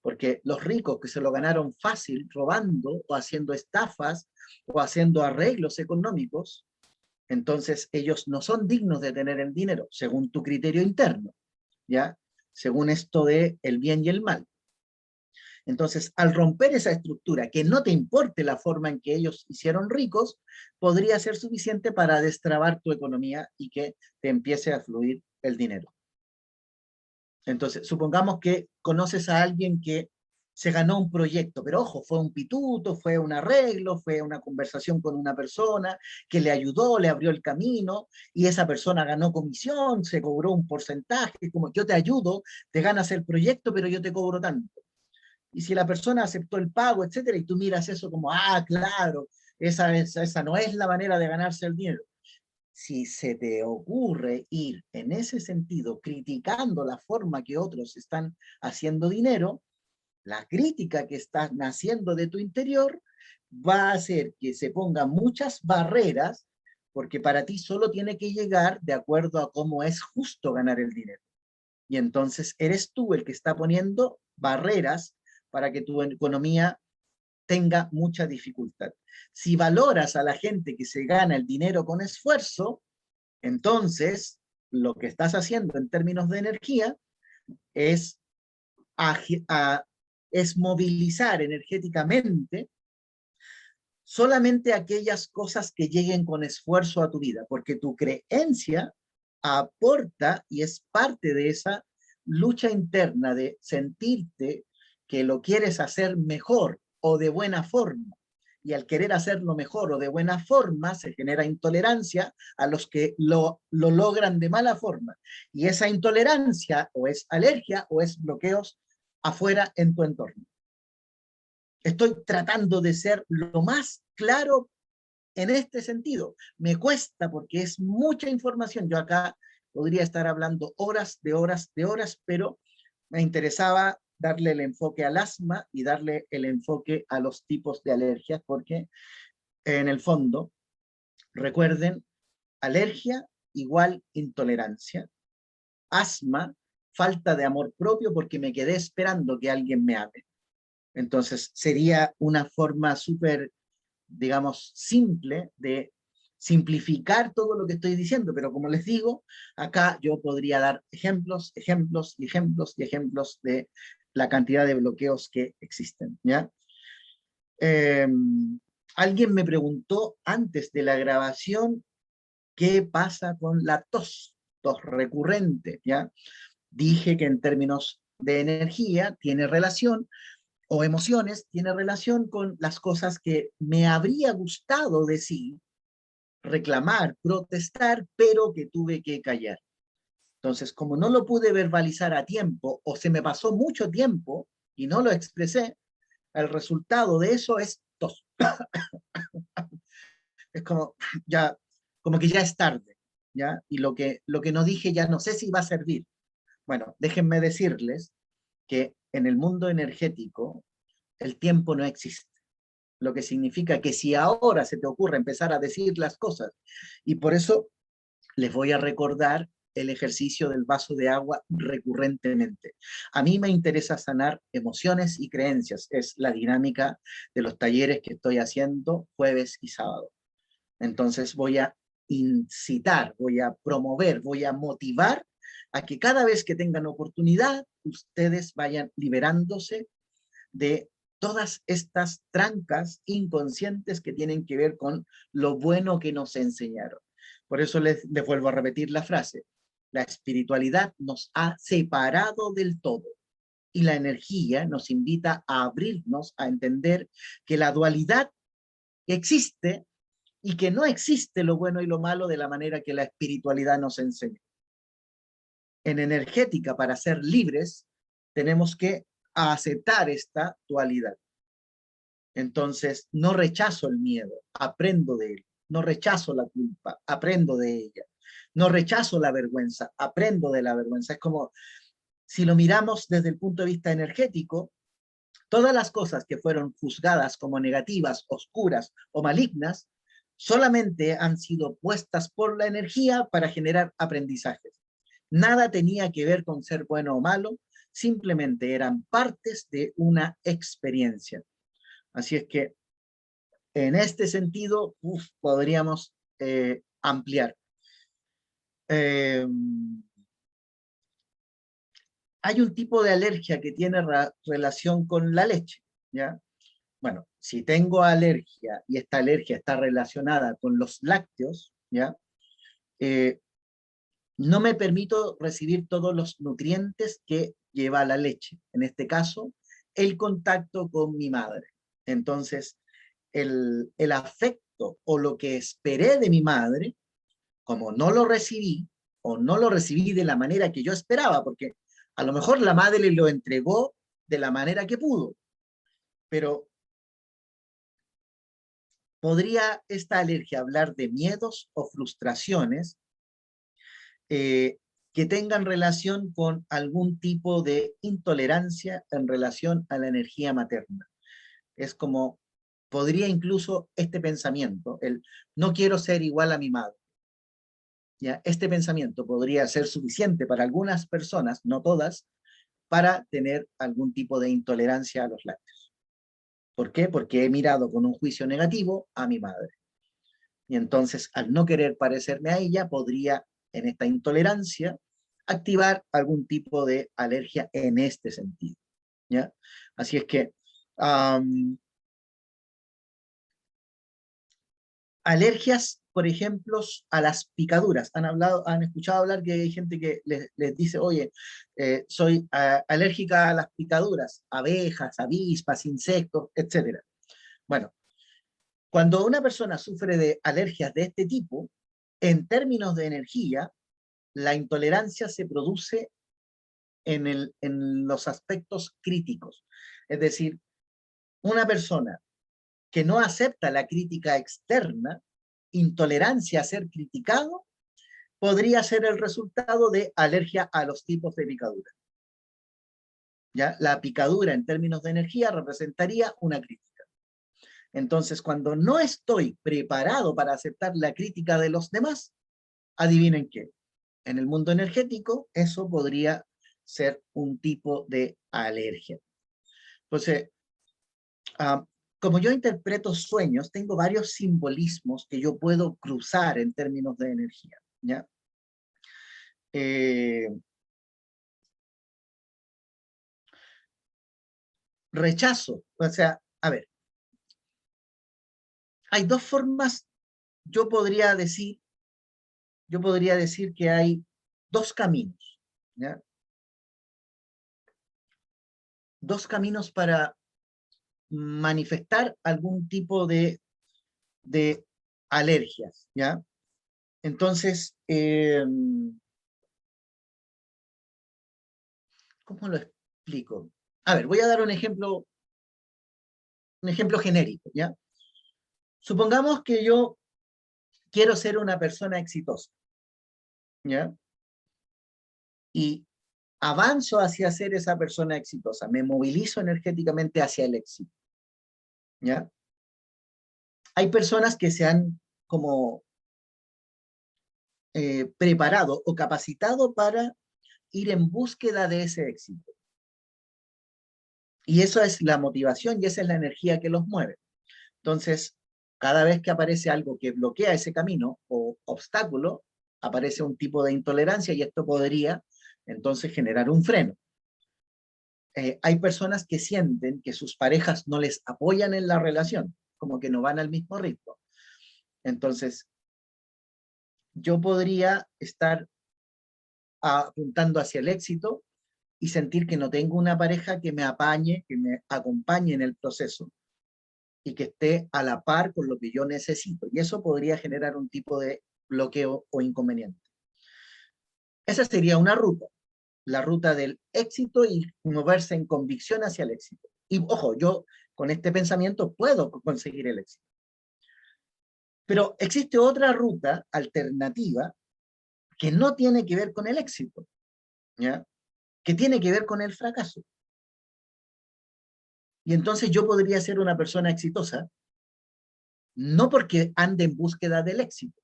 Porque los ricos que se lo ganaron fácil, robando o haciendo estafas o haciendo arreglos económicos, entonces ellos no son dignos de tener el dinero, según tu criterio interno, ¿ya? Según esto de el bien y el mal. Entonces, al romper esa estructura, que no te importe la forma en que ellos hicieron ricos, podría ser suficiente para destrabar tu economía y que te empiece a fluir el dinero. Entonces, supongamos que conoces a alguien que se ganó un proyecto, pero ojo, fue un pituto, fue un arreglo, fue una conversación con una persona que le ayudó, le abrió el camino, y esa persona ganó comisión, se cobró un porcentaje, como yo te ayudo, te ganas el proyecto, pero yo te cobro tanto. Y si la persona aceptó el pago, etcétera, y tú miras eso como, ah, claro, esa no es la manera de ganarse el dinero. Si se te ocurre ir en ese sentido, criticando la forma que otros están haciendo dinero, la crítica que está naciendo de tu interior va a hacer que se pongan muchas barreras, porque para ti solo tiene que llegar de acuerdo a cómo es justo ganar el dinero. Y entonces eres tú el que está poniendo barreras para que tu economía tenga mucha dificultad. Si valoras a la gente que se gana el dinero con esfuerzo, entonces lo que estás haciendo en términos de energía es, es movilizar energéticamente solamente aquellas cosas que lleguen con esfuerzo a tu vida, porque tu creencia aporta y es parte de esa lucha interna de sentirte que lo quieres hacer mejor o de buena forma. Y al querer hacerlo mejor o de buena forma, se genera intolerancia a los que lo logran de mala forma. Y esa intolerancia o es alergia o es bloqueos afuera en tu entorno. Estoy tratando de ser lo más claro en este sentido. Me cuesta porque es mucha información. Yo acá podría estar hablando horas de horas de horas, pero me interesaba darle el enfoque al asma y darle el enfoque a los tipos de alergias, porque en el fondo, recuerden, alergia igual intolerancia, asma, falta de amor propio porque me quedé esperando que alguien me ame. Entonces sería una forma súper, digamos, simple de simplificar todo lo que estoy diciendo, pero como les digo, acá yo podría dar ejemplos, ejemplos y ejemplos y ejemplos de la cantidad de bloqueos que existen, ¿ya? Alguien me preguntó antes de la grabación qué pasa con la tos recurrente, ¿ya? Dije que en términos de energía tiene relación, o emociones, tiene relación con las cosas que me habría gustado decir, reclamar, protestar, pero que tuve que callar. Entonces, como no lo pude verbalizar a tiempo, o se me pasó mucho tiempo y no lo expresé, el resultado de eso es tos. Es como, ya, como que ya es tarde, ¿ya? Y lo que no dije ya no sé si va a servir. Bueno, déjenme decirles que en el mundo energético el tiempo no existe. Lo que significa que si ahora se te ocurre empezar a decir las cosas, y por eso les voy a recordar el ejercicio del vaso de agua recurrentemente. A mí me interesa sanar emociones y creencias, es la dinámica de los talleres que estoy haciendo jueves y sábado. Entonces voy a incitar, voy a promover, voy a motivar a que cada vez que tengan oportunidad, ustedes vayan liberándose de todas estas trancas inconscientes que tienen que ver con lo bueno que nos enseñaron. Por eso les vuelvo a repetir la frase. La espiritualidad nos ha separado del todo y la energía nos invita a abrirnos, a entender que la dualidad existe y que no existe lo bueno y lo malo de la manera que la espiritualidad nos enseña. En energética, para ser libres, tenemos que aceptar esta dualidad. Entonces, no rechazo el miedo, aprendo de él. No rechazo la culpa, aprendo de ella. No rechazo la vergüenza, aprendo de la vergüenza. Es como, si lo miramos desde el punto de vista energético, todas las cosas que fueron juzgadas como negativas, oscuras o malignas, solamente han sido puestas por la energía para generar aprendizajes. Nada tenía que ver con ser bueno o malo, simplemente eran partes de una experiencia. Así es que en este sentido podríamos ampliar. Hay un tipo de alergia que tiene relación con la leche, ¿ya? Bueno, si tengo alergia y esta alergia está relacionada con los lácteos, ¿ya? No me permito recibir todos los nutrientes que lleva la leche. En este caso, el contacto con mi madre. Entonces, el afecto o lo que esperé de mi madre, como no lo recibí, o no lo recibí de la manera que yo esperaba, porque a lo mejor la madre lo entregó de la manera que pudo, pero ¿podría esta alergia hablar de miedos o frustraciones que tengan relación con algún tipo de intolerancia en relación a la energía materna? Es como, podría incluso este pensamiento, el no quiero ser igual a mi madre, ¿ya? Este pensamiento podría ser suficiente para algunas personas, no todas, para tener algún tipo de intolerancia a los lácteos. ¿Por qué? Porque he mirado con un juicio negativo a mi madre. Y entonces, al no querer parecerme a ella, podría, en esta intolerancia, activar algún tipo de alergia en este sentido, ¿ya? Así es que alergias, por ejemplo, a las picaduras. Han escuchado hablar que hay gente que les dice, oye, soy alérgica a las picaduras, abejas, avispas, insectos, etc. Bueno, cuando una persona sufre de alergias de este tipo, en términos de energía, la intolerancia se produce en los aspectos críticos. Es decir, una persona que no acepta la crítica externa, intolerancia a ser criticado, podría ser el resultado de alergia a los tipos de picadura. ¿Ya? La picadura en términos de energía representaría una crítica. Entonces, cuando no estoy preparado para aceptar la crítica de los demás, adivinen qué. En el mundo energético, eso podría ser un tipo de alergia. Entonces, como yo interpreto sueños, tengo varios simbolismos que yo puedo cruzar en términos de energía, ¿ya? Rechazo, o sea, a ver, hay dos formas, yo podría decir que hay dos caminos, ¿ya? Dos caminos para manifestar algún tipo de alergias, ¿ya? Entonces, ¿cómo lo explico? A ver, voy a dar un ejemplo genérico, ¿ya? Supongamos que yo quiero ser una persona exitosa, ¿ya? Y avanzo hacia ser esa persona exitosa, me movilizo energéticamente hacia el éxito, ¿ya? Hay personas que se han como preparado o capacitado para ir en búsqueda de ese éxito. Y eso es la motivación y esa es la energía que los mueve. Entonces, cada vez que aparece algo que bloquea ese camino o obstáculo, aparece un tipo de intolerancia y esto podría entonces generar un freno. Hay personas que sienten que sus parejas no les apoyan en la relación, como que no van al mismo ritmo. Entonces, yo podría estar apuntando hacia el éxito y sentir que no tengo una pareja que me apañe, que me acompañe en el proceso y que esté a la par con lo que yo necesito. Y eso podría generar un tipo de bloqueo o inconveniente. Esa sería una ruta, la ruta del éxito y moverse en convicción hacia el éxito. Y ojo, yo con este pensamiento puedo conseguir el éxito. Pero existe otra ruta alternativa que no tiene que ver con el éxito, ¿ya? Que tiene que ver con el fracaso. Y entonces yo podría ser una persona exitosa, no porque ande en búsqueda del éxito.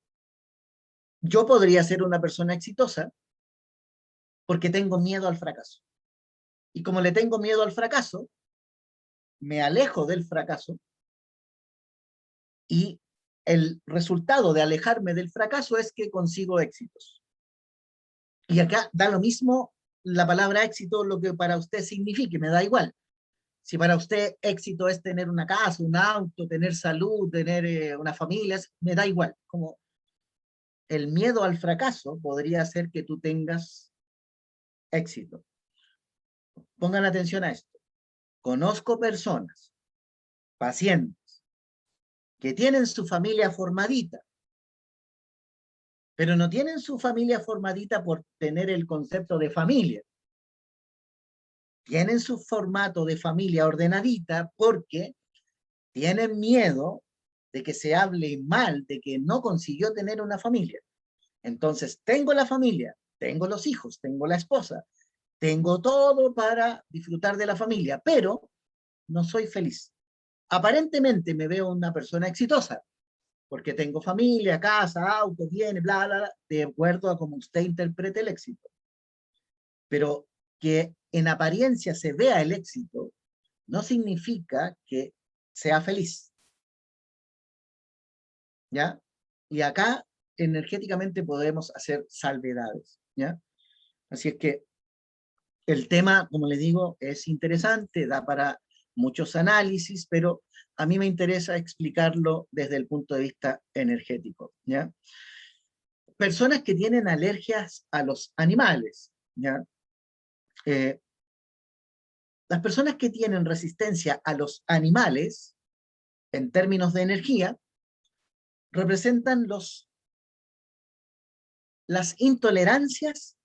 Yo podría ser una persona exitosa porque tengo miedo al fracaso. Y como le tengo miedo al fracaso, me alejo del fracaso y el resultado de alejarme del fracaso es que consigo éxitos. Y acá da lo mismo la palabra éxito, lo que para usted signifique, me da igual. Si para usted éxito es tener una casa, un auto, tener salud, tener una familia, me da igual. Como el miedo al fracaso podría hacer que tú tengas éxito. Pongan atención a esto. Conozco personas, pacientes, que tienen su familia formadita, pero no tienen su familia formadita por tener el concepto de familia. Tienen su formato de familia ordenadita porque tienen miedo de que se hable mal, de que no consiguió tener una familia. Entonces, tengo la familia, tengo los hijos, tengo la esposa, tengo todo para disfrutar de la familia, pero no soy feliz. Aparentemente me veo una persona exitosa, porque tengo familia, casa, auto, bienes, bla, bla, bla, de acuerdo a cómo usted interprete el éxito. Pero que en apariencia se vea el éxito, no significa que sea feliz. ¿Ya? Y acá, energéticamente, podemos hacer salvedades, ¿ya? Así es que el tema, como le digo, es interesante, da para muchos análisis, pero a mí me interesa explicarlo desde el punto de vista energético, ¿ya? Personas que tienen alergias a los animales, ¿ya? Las personas que tienen resistencia a los animales, en términos de energía, representan las intolerancias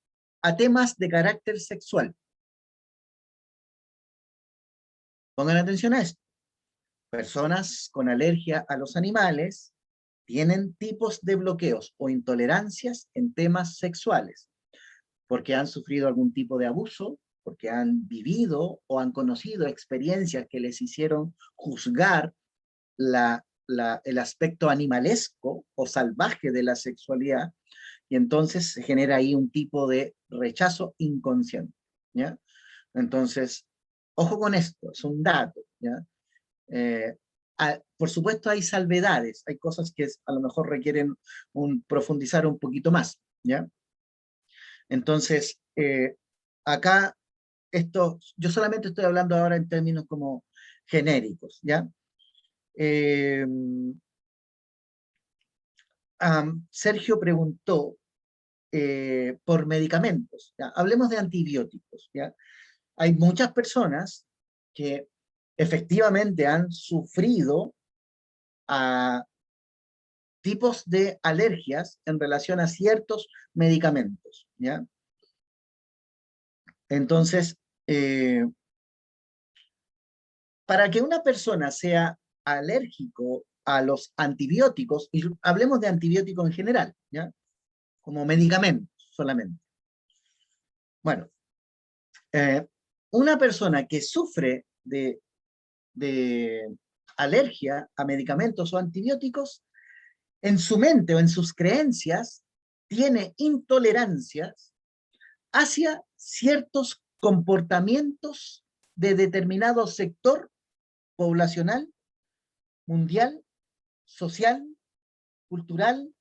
a temas de carácter sexual. Pongan atención a esto. Personas con alergia a los animales tienen tipos de bloqueos o intolerancias en temas sexuales, porque han sufrido algún tipo de abuso, porque han vivido o han conocido experiencias que les hicieron juzgar el aspecto animalesco o salvaje de la sexualidad, y entonces se genera ahí un tipo de rechazo inconsciente, ¿ya? Entonces, ojo con esto, es un dato, ¿ya? Por supuesto hay salvedades, hay cosas que a lo mejor requieren profundizar un poquito más, ¿ya? Entonces, acá, yo solamente estoy hablando ahora en términos como genéricos, ¿ya? Sergio preguntó por medicamentos, ¿ya? Hablemos de antibióticos, ¿ya? Hay muchas personas que efectivamente han sufrido a tipos de alergias en relación a ciertos medicamentos, ¿ya? Entonces, para que una persona sea alérgico a los antibióticos, y hablemos de antibióticos en general, ¿ya? Como medicamentos solamente. Bueno, una persona que sufre de alergia a medicamentos o antibióticos, en su mente o en sus creencias, tiene intolerancias hacia ciertos comportamientos de determinado sector poblacional, mundial, social, cultural,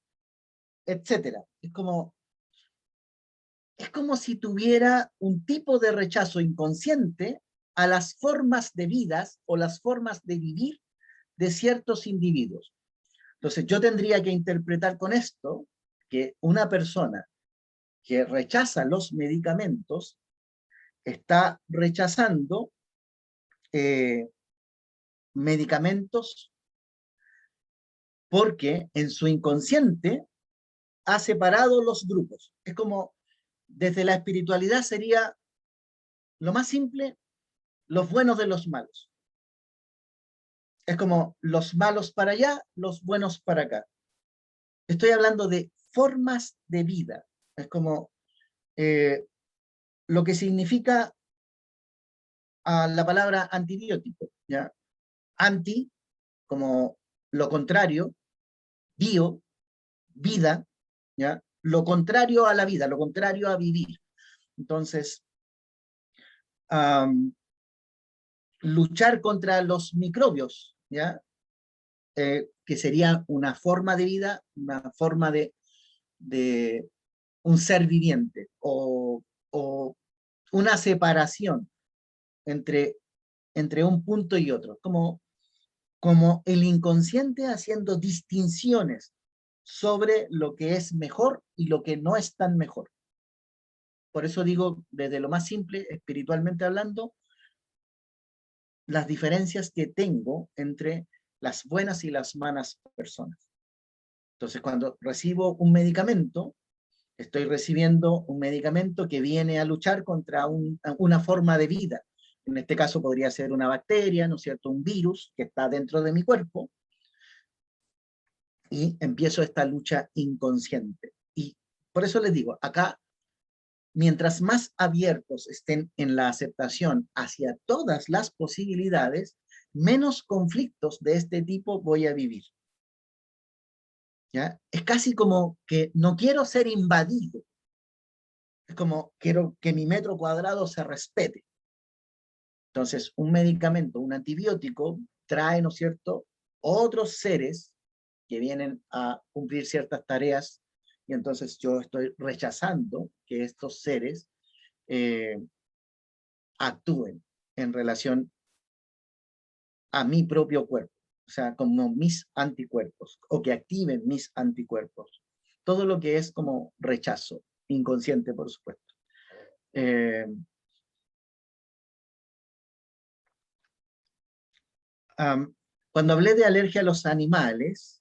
etcétera. Es como si tuviera un tipo de rechazo inconsciente a las formas de vidas o las formas de vivir de ciertos individuos. Entonces yo tendría que interpretar con esto que una persona que rechaza los medicamentos está rechazando medicamentos porque en su inconsciente ha separado los grupos. Es como, desde la espiritualidad sería lo más simple, los buenos de los malos. Es como los malos para allá, los buenos para acá. Estoy hablando de formas de vida. Es como lo que significa la palabra antibiótico, ¿ya? Anti, como lo contrario, bio, vida, ¿ya? Lo contrario a la vida, lo contrario a vivir. Entonces, luchar contra los microbios, ¿ya? Que sería una forma de vida, una forma de un ser viviente, o una separación entre un punto y otro, como el inconsciente haciendo distinciones sobre lo que es mejor y lo que no es tan mejor. Por eso digo, desde lo más simple, espiritualmente hablando, las diferencias que tengo entre las buenas y las malas personas. Entonces, cuando recibo un medicamento, estoy recibiendo un medicamento que viene a luchar contra una forma de vida. En este caso podría ser una bacteria, ¿no es cierto?, un virus que está dentro de mi cuerpo, y empiezo esta lucha inconsciente. Y por eso les digo, acá, mientras más abiertos estén en la aceptación hacia todas las posibilidades, menos conflictos de este tipo voy a vivir. ¿Ya? Es casi como que no quiero ser invadido. Es como quiero que mi metro cuadrado se respete. Entonces, un medicamento, un antibiótico, trae, ¿no es cierto?, otros seres que vienen a cumplir ciertas tareas, y entonces yo estoy rechazando que estos seres actúen en relación a mi propio cuerpo, o sea, como mis anticuerpos, o que activen mis anticuerpos. Todo lo que es como rechazo, inconsciente, por supuesto. Cuando hablé de alergia a los animales,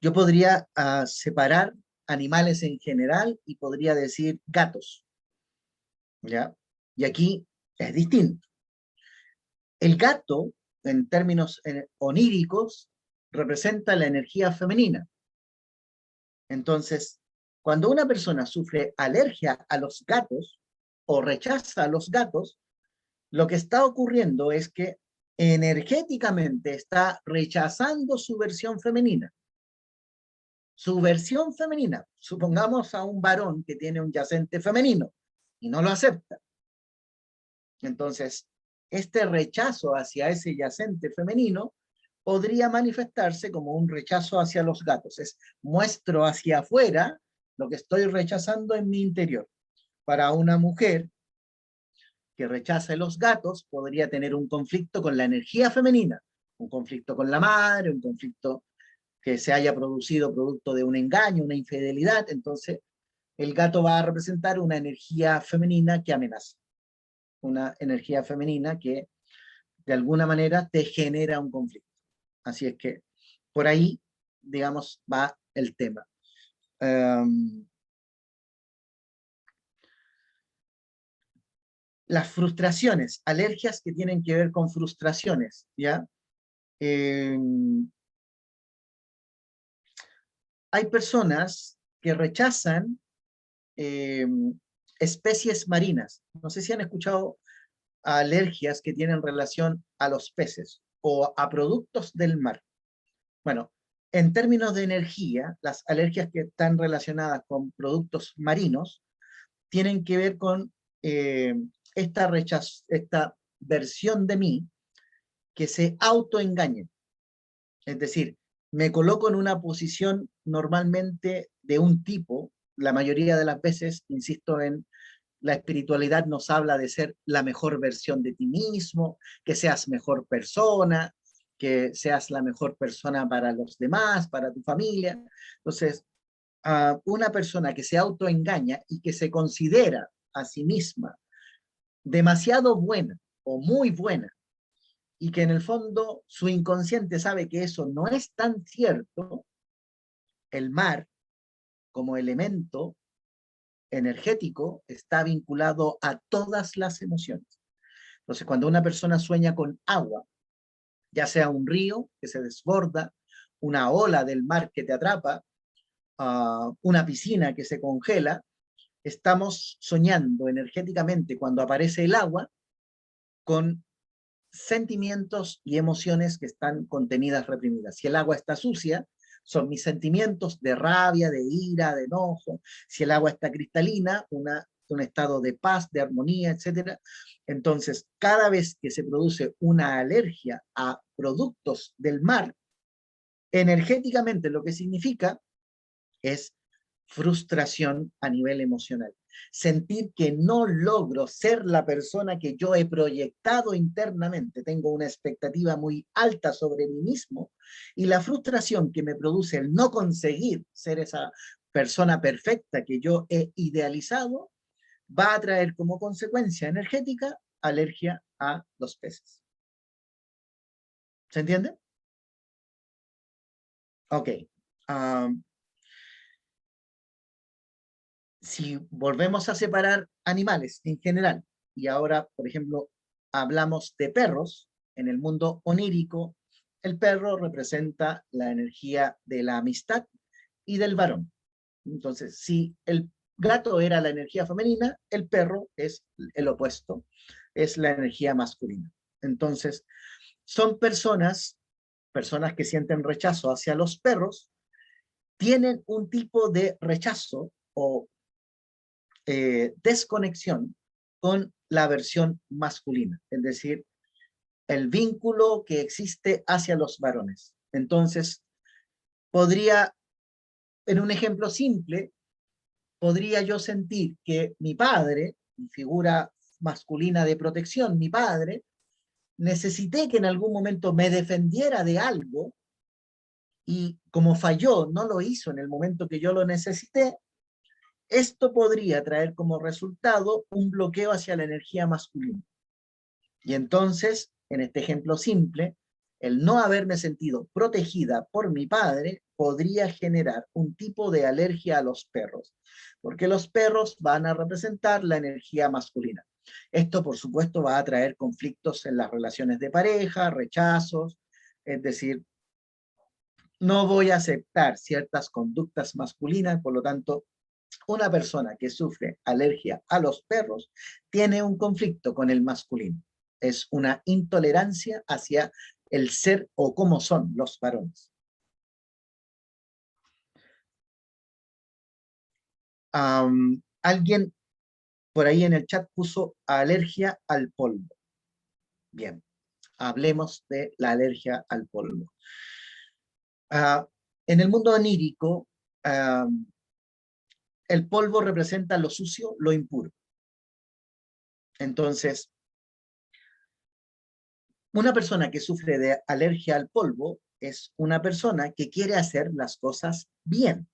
yo podría separar animales en general y podría decir gatos, ¿ya? Y aquí es distinto. El gato, en términos oníricos, representa la energía femenina. Entonces, cuando una persona sufre alergia a los gatos o rechaza a los gatos, lo que está ocurriendo es que energéticamente está rechazando su versión femenina. Su versión femenina, supongamos a un varón que tiene un yacente femenino y no lo acepta. Entonces, este rechazo hacia ese yacente femenino podría manifestarse como un rechazo hacia los gatos. Es muestro hacia afuera lo que estoy rechazando en mi interior. Para una mujer que rechaza los gatos, podría tener un conflicto con la energía femenina, un conflicto con la madre, un conflicto que se haya producido producto de un engaño, una infidelidad. Entonces, el gato va a representar una energía femenina que amenaza, una energía femenina que de alguna manera te genera un conflicto. Así es que por ahí, digamos, va el tema. Las frustraciones, alergias que tienen que ver con frustraciones, ¿ya? Hay personas que rechazan especies marinas. No sé si han escuchado alergias que tienen relación a los peces o a productos del mar. Bueno, en términos de energía, las alergias que están relacionadas con productos marinos tienen que ver con esta versión de mí que se autoengaña. Es decir, me coloco en una posición normalmente de un tipo, la mayoría de las veces, insisto, en la espiritualidad nos habla de ser la mejor versión de ti mismo, que seas mejor persona, que seas la mejor persona para los demás, para tu familia. Entonces, una persona que se autoengaña y que se considera a sí misma demasiado buena o muy buena, y que en el fondo su inconsciente sabe que eso no es tan cierto, el mar como elemento energético está vinculado a todas las emociones. Entonces, cuando una persona sueña con agua, ya sea un río que se desborda, una ola del mar que te atrapa, una piscina que se congela, estamos soñando energéticamente cuando aparece el agua con sentimientos y emociones que están contenidas, reprimidas. Si el agua está sucia, son mis sentimientos de rabia, de ira, de enojo. Si el agua está cristalina, un estado de paz, de armonía, etc. Entonces, cada vez que se produce una alergia a productos del mar, energéticamente lo que significa es frustración a nivel emocional. Sentir que no logro ser la persona que yo he proyectado internamente. Tengo una expectativa muy alta sobre mí mismo y la frustración que me produce el no conseguir ser esa persona perfecta que yo he idealizado va a traer como consecuencia energética alergia a los peces. ¿Se entiende? Ok. Si volvemos a separar animales en general, y ahora, por ejemplo, hablamos de perros, en el mundo onírico, el perro representa la energía de la amistad y del varón. Entonces, si el gato era la energía femenina, el perro es el opuesto, es la energía masculina. Entonces, son personas que sienten rechazo hacia los perros, tienen un tipo de rechazo o desconexión con la versión masculina, es decir, el vínculo que existe hacia los varones. Entonces, podría, en un ejemplo simple, podría yo sentir que mi padre, mi figura masculina de protección, mi padre, necesité que en algún momento me defendiera de algo y como falló, no lo hizo en el momento que yo lo necesité, esto podría traer como resultado un bloqueo hacia la energía masculina. Y entonces, en este ejemplo simple, el no haberme sentido protegida por mi padre podría generar un tipo de alergia a los perros, porque los perros van a representar la energía masculina. Esto, por supuesto, va a traer conflictos en las relaciones de pareja, rechazos, es decir, no voy a aceptar ciertas conductas masculinas, por lo tanto, una persona que sufre alergia a los perros tiene un conflicto con el masculino. Es una intolerancia hacia el ser o cómo son los varones. Alguien por ahí en el chat puso alergia al polvo. Bien, hablemos de la alergia al polvo. En el mundo onírico, el polvo representa lo sucio, lo impuro. Entonces, una persona que sufre de alergia al polvo es una persona que quiere hacer las cosas bien,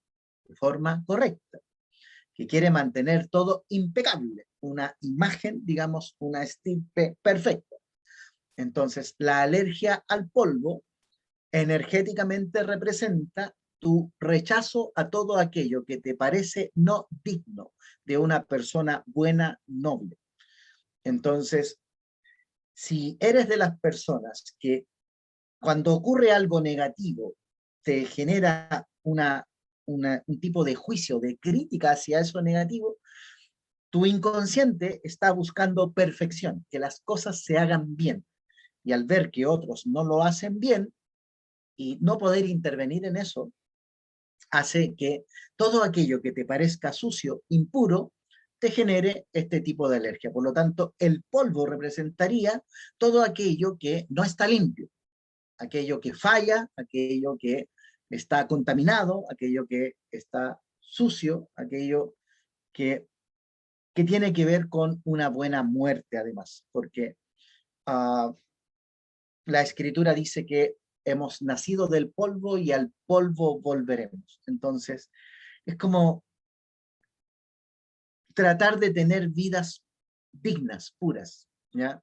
de forma correcta, que quiere mantener todo impecable, una imagen, digamos, una estirpe perfecta. Entonces, la alergia al polvo energéticamente representa tu rechazo a todo aquello que te parece no digno de una persona buena, noble. Entonces, si eres de las personas que cuando ocurre algo negativo te genera un tipo de juicio, de crítica hacia eso negativo, tu inconsciente está buscando perfección, que las cosas se hagan bien. Y al ver que otros no lo hacen bien y no poder intervenir en eso, hace que todo aquello que te parezca sucio, impuro, te genere este tipo de alergia. Por lo tanto, el polvo representaría todo aquello que no está limpio, aquello que falla, aquello que está contaminado, aquello que está sucio, aquello que tiene que ver con una buena muerte además, porque la escritura dice que hemos nacido del polvo y al polvo volveremos. Entonces, es como tratar de tener vidas dignas, puras, ¿ya?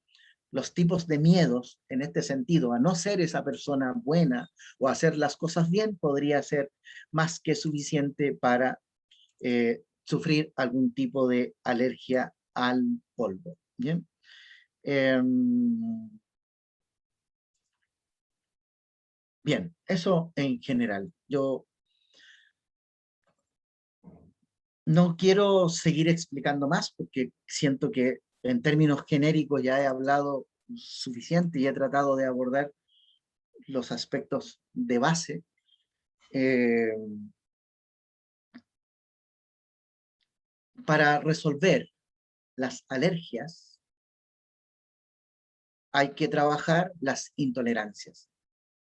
Los tipos de miedos, en este sentido, a no ser esa persona buena o hacer las cosas bien, podría ser más que suficiente para sufrir algún tipo de alergia al polvo. ¿Bien? Bien, eso en general. Yo no quiero seguir explicando más porque siento que en términos genéricos ya he hablado suficiente y he tratado de abordar los aspectos de base. Para resolver las alergias hay que trabajar las intolerancias.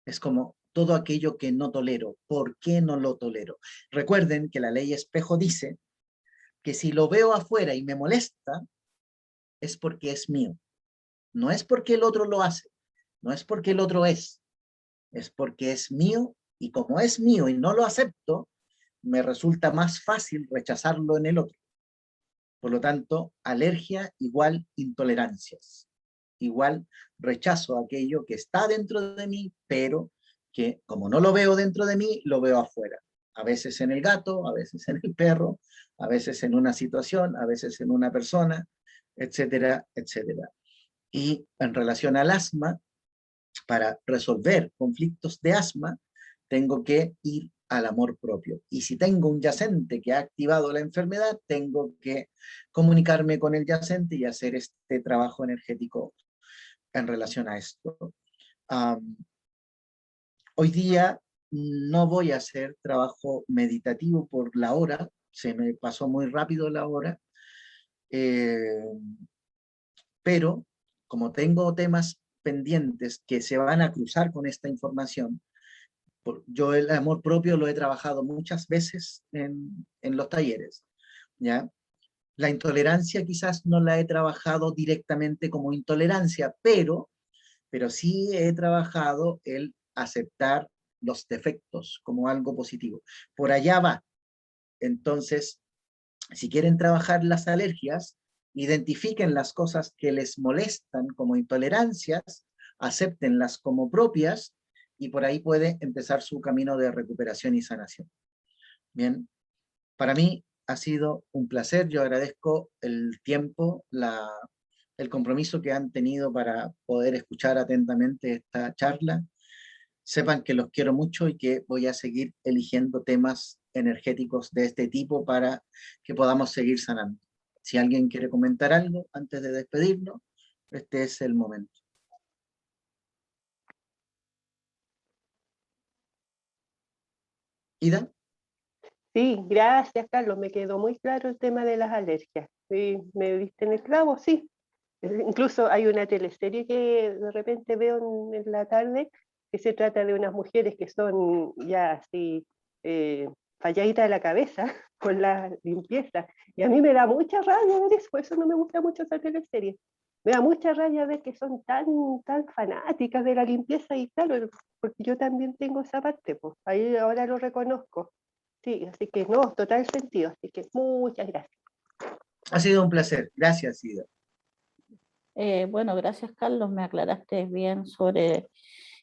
Es como todo aquello que no tolero. ¿Por qué no lo tolero? Recuerden que la ley espejo dice que si lo veo afuera y me molesta, es porque es mío. No es porque el otro lo hace, no es porque el otro es porque es mío y como es mío y no lo acepto, me resulta más fácil rechazarlo en el otro. Por lo tanto, alergia igual intolerancias. igual rechazo aquello que está dentro de mí, pero que como no lo veo dentro de mí, lo veo afuera. A veces en el gato, a veces en el perro, a veces en una situación, a veces en una persona, etcétera, etcétera. Y en relación al asma, para resolver conflictos de asma, tengo que ir al amor propio. Y si tengo un yacente que ha activado la enfermedad, tengo que comunicarme con el yacente y hacer este trabajo energético en relación a esto. Hoy día no voy a hacer trabajo meditativo por la hora, se me pasó muy rápido la hora, pero como tengo temas pendientes que se van a cruzar con esta información, yo el amor propio lo he trabajado muchas veces en los talleres, ¿ya? La intolerancia quizás no la he trabajado directamente como intolerancia, pero sí he trabajado el aceptar los defectos como algo positivo. Por allá va. Entonces, si quieren trabajar las alergias, identifiquen las cosas que les molestan como intolerancias, acéptenlas como propias y por ahí puede empezar su camino de recuperación y sanación. Bien, para mí ha sido un placer. Yo agradezco el tiempo, el compromiso que han tenido para poder escuchar atentamente esta charla. Sepan que los quiero mucho y que voy a seguir eligiendo temas energéticos de este tipo para que podamos seguir sanando. Si alguien quiere comentar algo antes de despedirnos, este es el momento. ¿Ida? Sí, gracias, Carlos. Me quedó muy claro el tema de las alergias. Sí, me diste en el clavo, sí. Incluso hay una teleserie que de repente veo en la tarde que se trata de unas mujeres que son ya así falladitas de la cabeza con la limpieza. Y a mí me da mucha rabia ver eso, por eso no me gusta mucho esa teleserie. Me da mucha rabia ver que son tan fanáticas de la limpieza y claro, porque yo también tengo esa parte, pues ahí ahora lo reconozco. Sí, así que no, total sentido. Así que muchas gracias. Ha sido un placer. Gracias, Ida. Bueno, gracias Carlos, me aclaraste bien sobre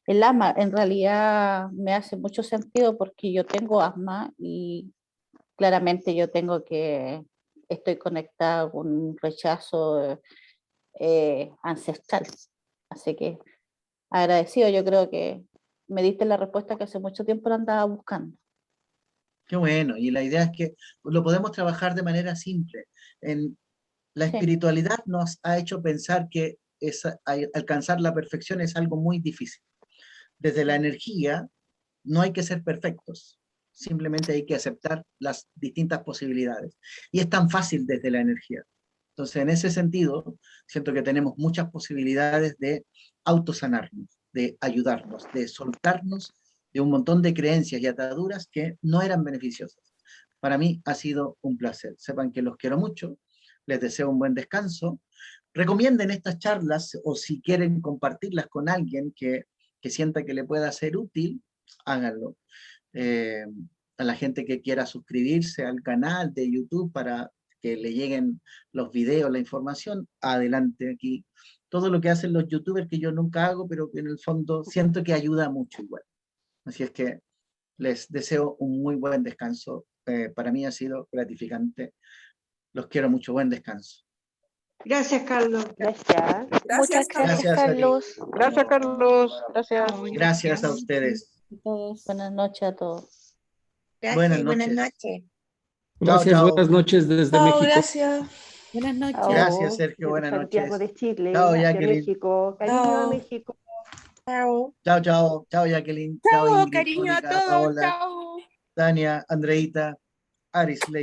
el asma. En realidad me hace mucho sentido porque yo tengo asma y claramente estoy conectada con un rechazo ancestral. Así que agradecido, yo creo que me diste la respuesta que hace mucho tiempo la andaba buscando. Qué bueno. Y la idea es que lo podemos trabajar de manera simple. La Sí, espiritualidad nos ha hecho pensar que alcanzar la perfección es algo muy difícil. Desde la energía no hay que ser perfectos, simplemente hay que aceptar las distintas posibilidades. Y es tan fácil desde la energía. Entonces, en ese sentido, siento que tenemos muchas posibilidades de autosanarnos, de ayudarnos, de soltarnos de un montón de creencias y ataduras que no eran beneficiosas. Para mí ha sido un placer. Sepan que los quiero mucho, les deseo un buen descanso. Recomienden estas charlas o si quieren compartirlas con alguien que sienta que le pueda ser útil, háganlo. A la gente que quiera suscribirse al canal de YouTube para que le lleguen los videos, la información, adelante aquí. Todo lo que hacen los youtubers que yo nunca hago, pero que en el fondo siento que ayuda mucho igual. Así es que les deseo un muy buen descanso. Para mí ha sido gratificante. Los quiero mucho. Buen descanso. Gracias, Carlos. Gracias. muchas gracias Gracias a ti. Carlos. Gracias, Carlos. Gracias. Gracias a ustedes. Buenas noches a todos. Buenas Gracias, buenas noches. noches. Gracias, chao. buenas noches desde Chao, México. gracias. Buenas noches. Chao. Gracias, Sergio. Desde Buenas Santiago noches. de Chile, Chao, hacia Jacqueline. México. Cariño a Chao. México. Chao. Chao, Jacqueline. Chao, Chao, Ingrid, cariño a Mónica, todos. Paola, Chao. Tania, Andreita, Aris,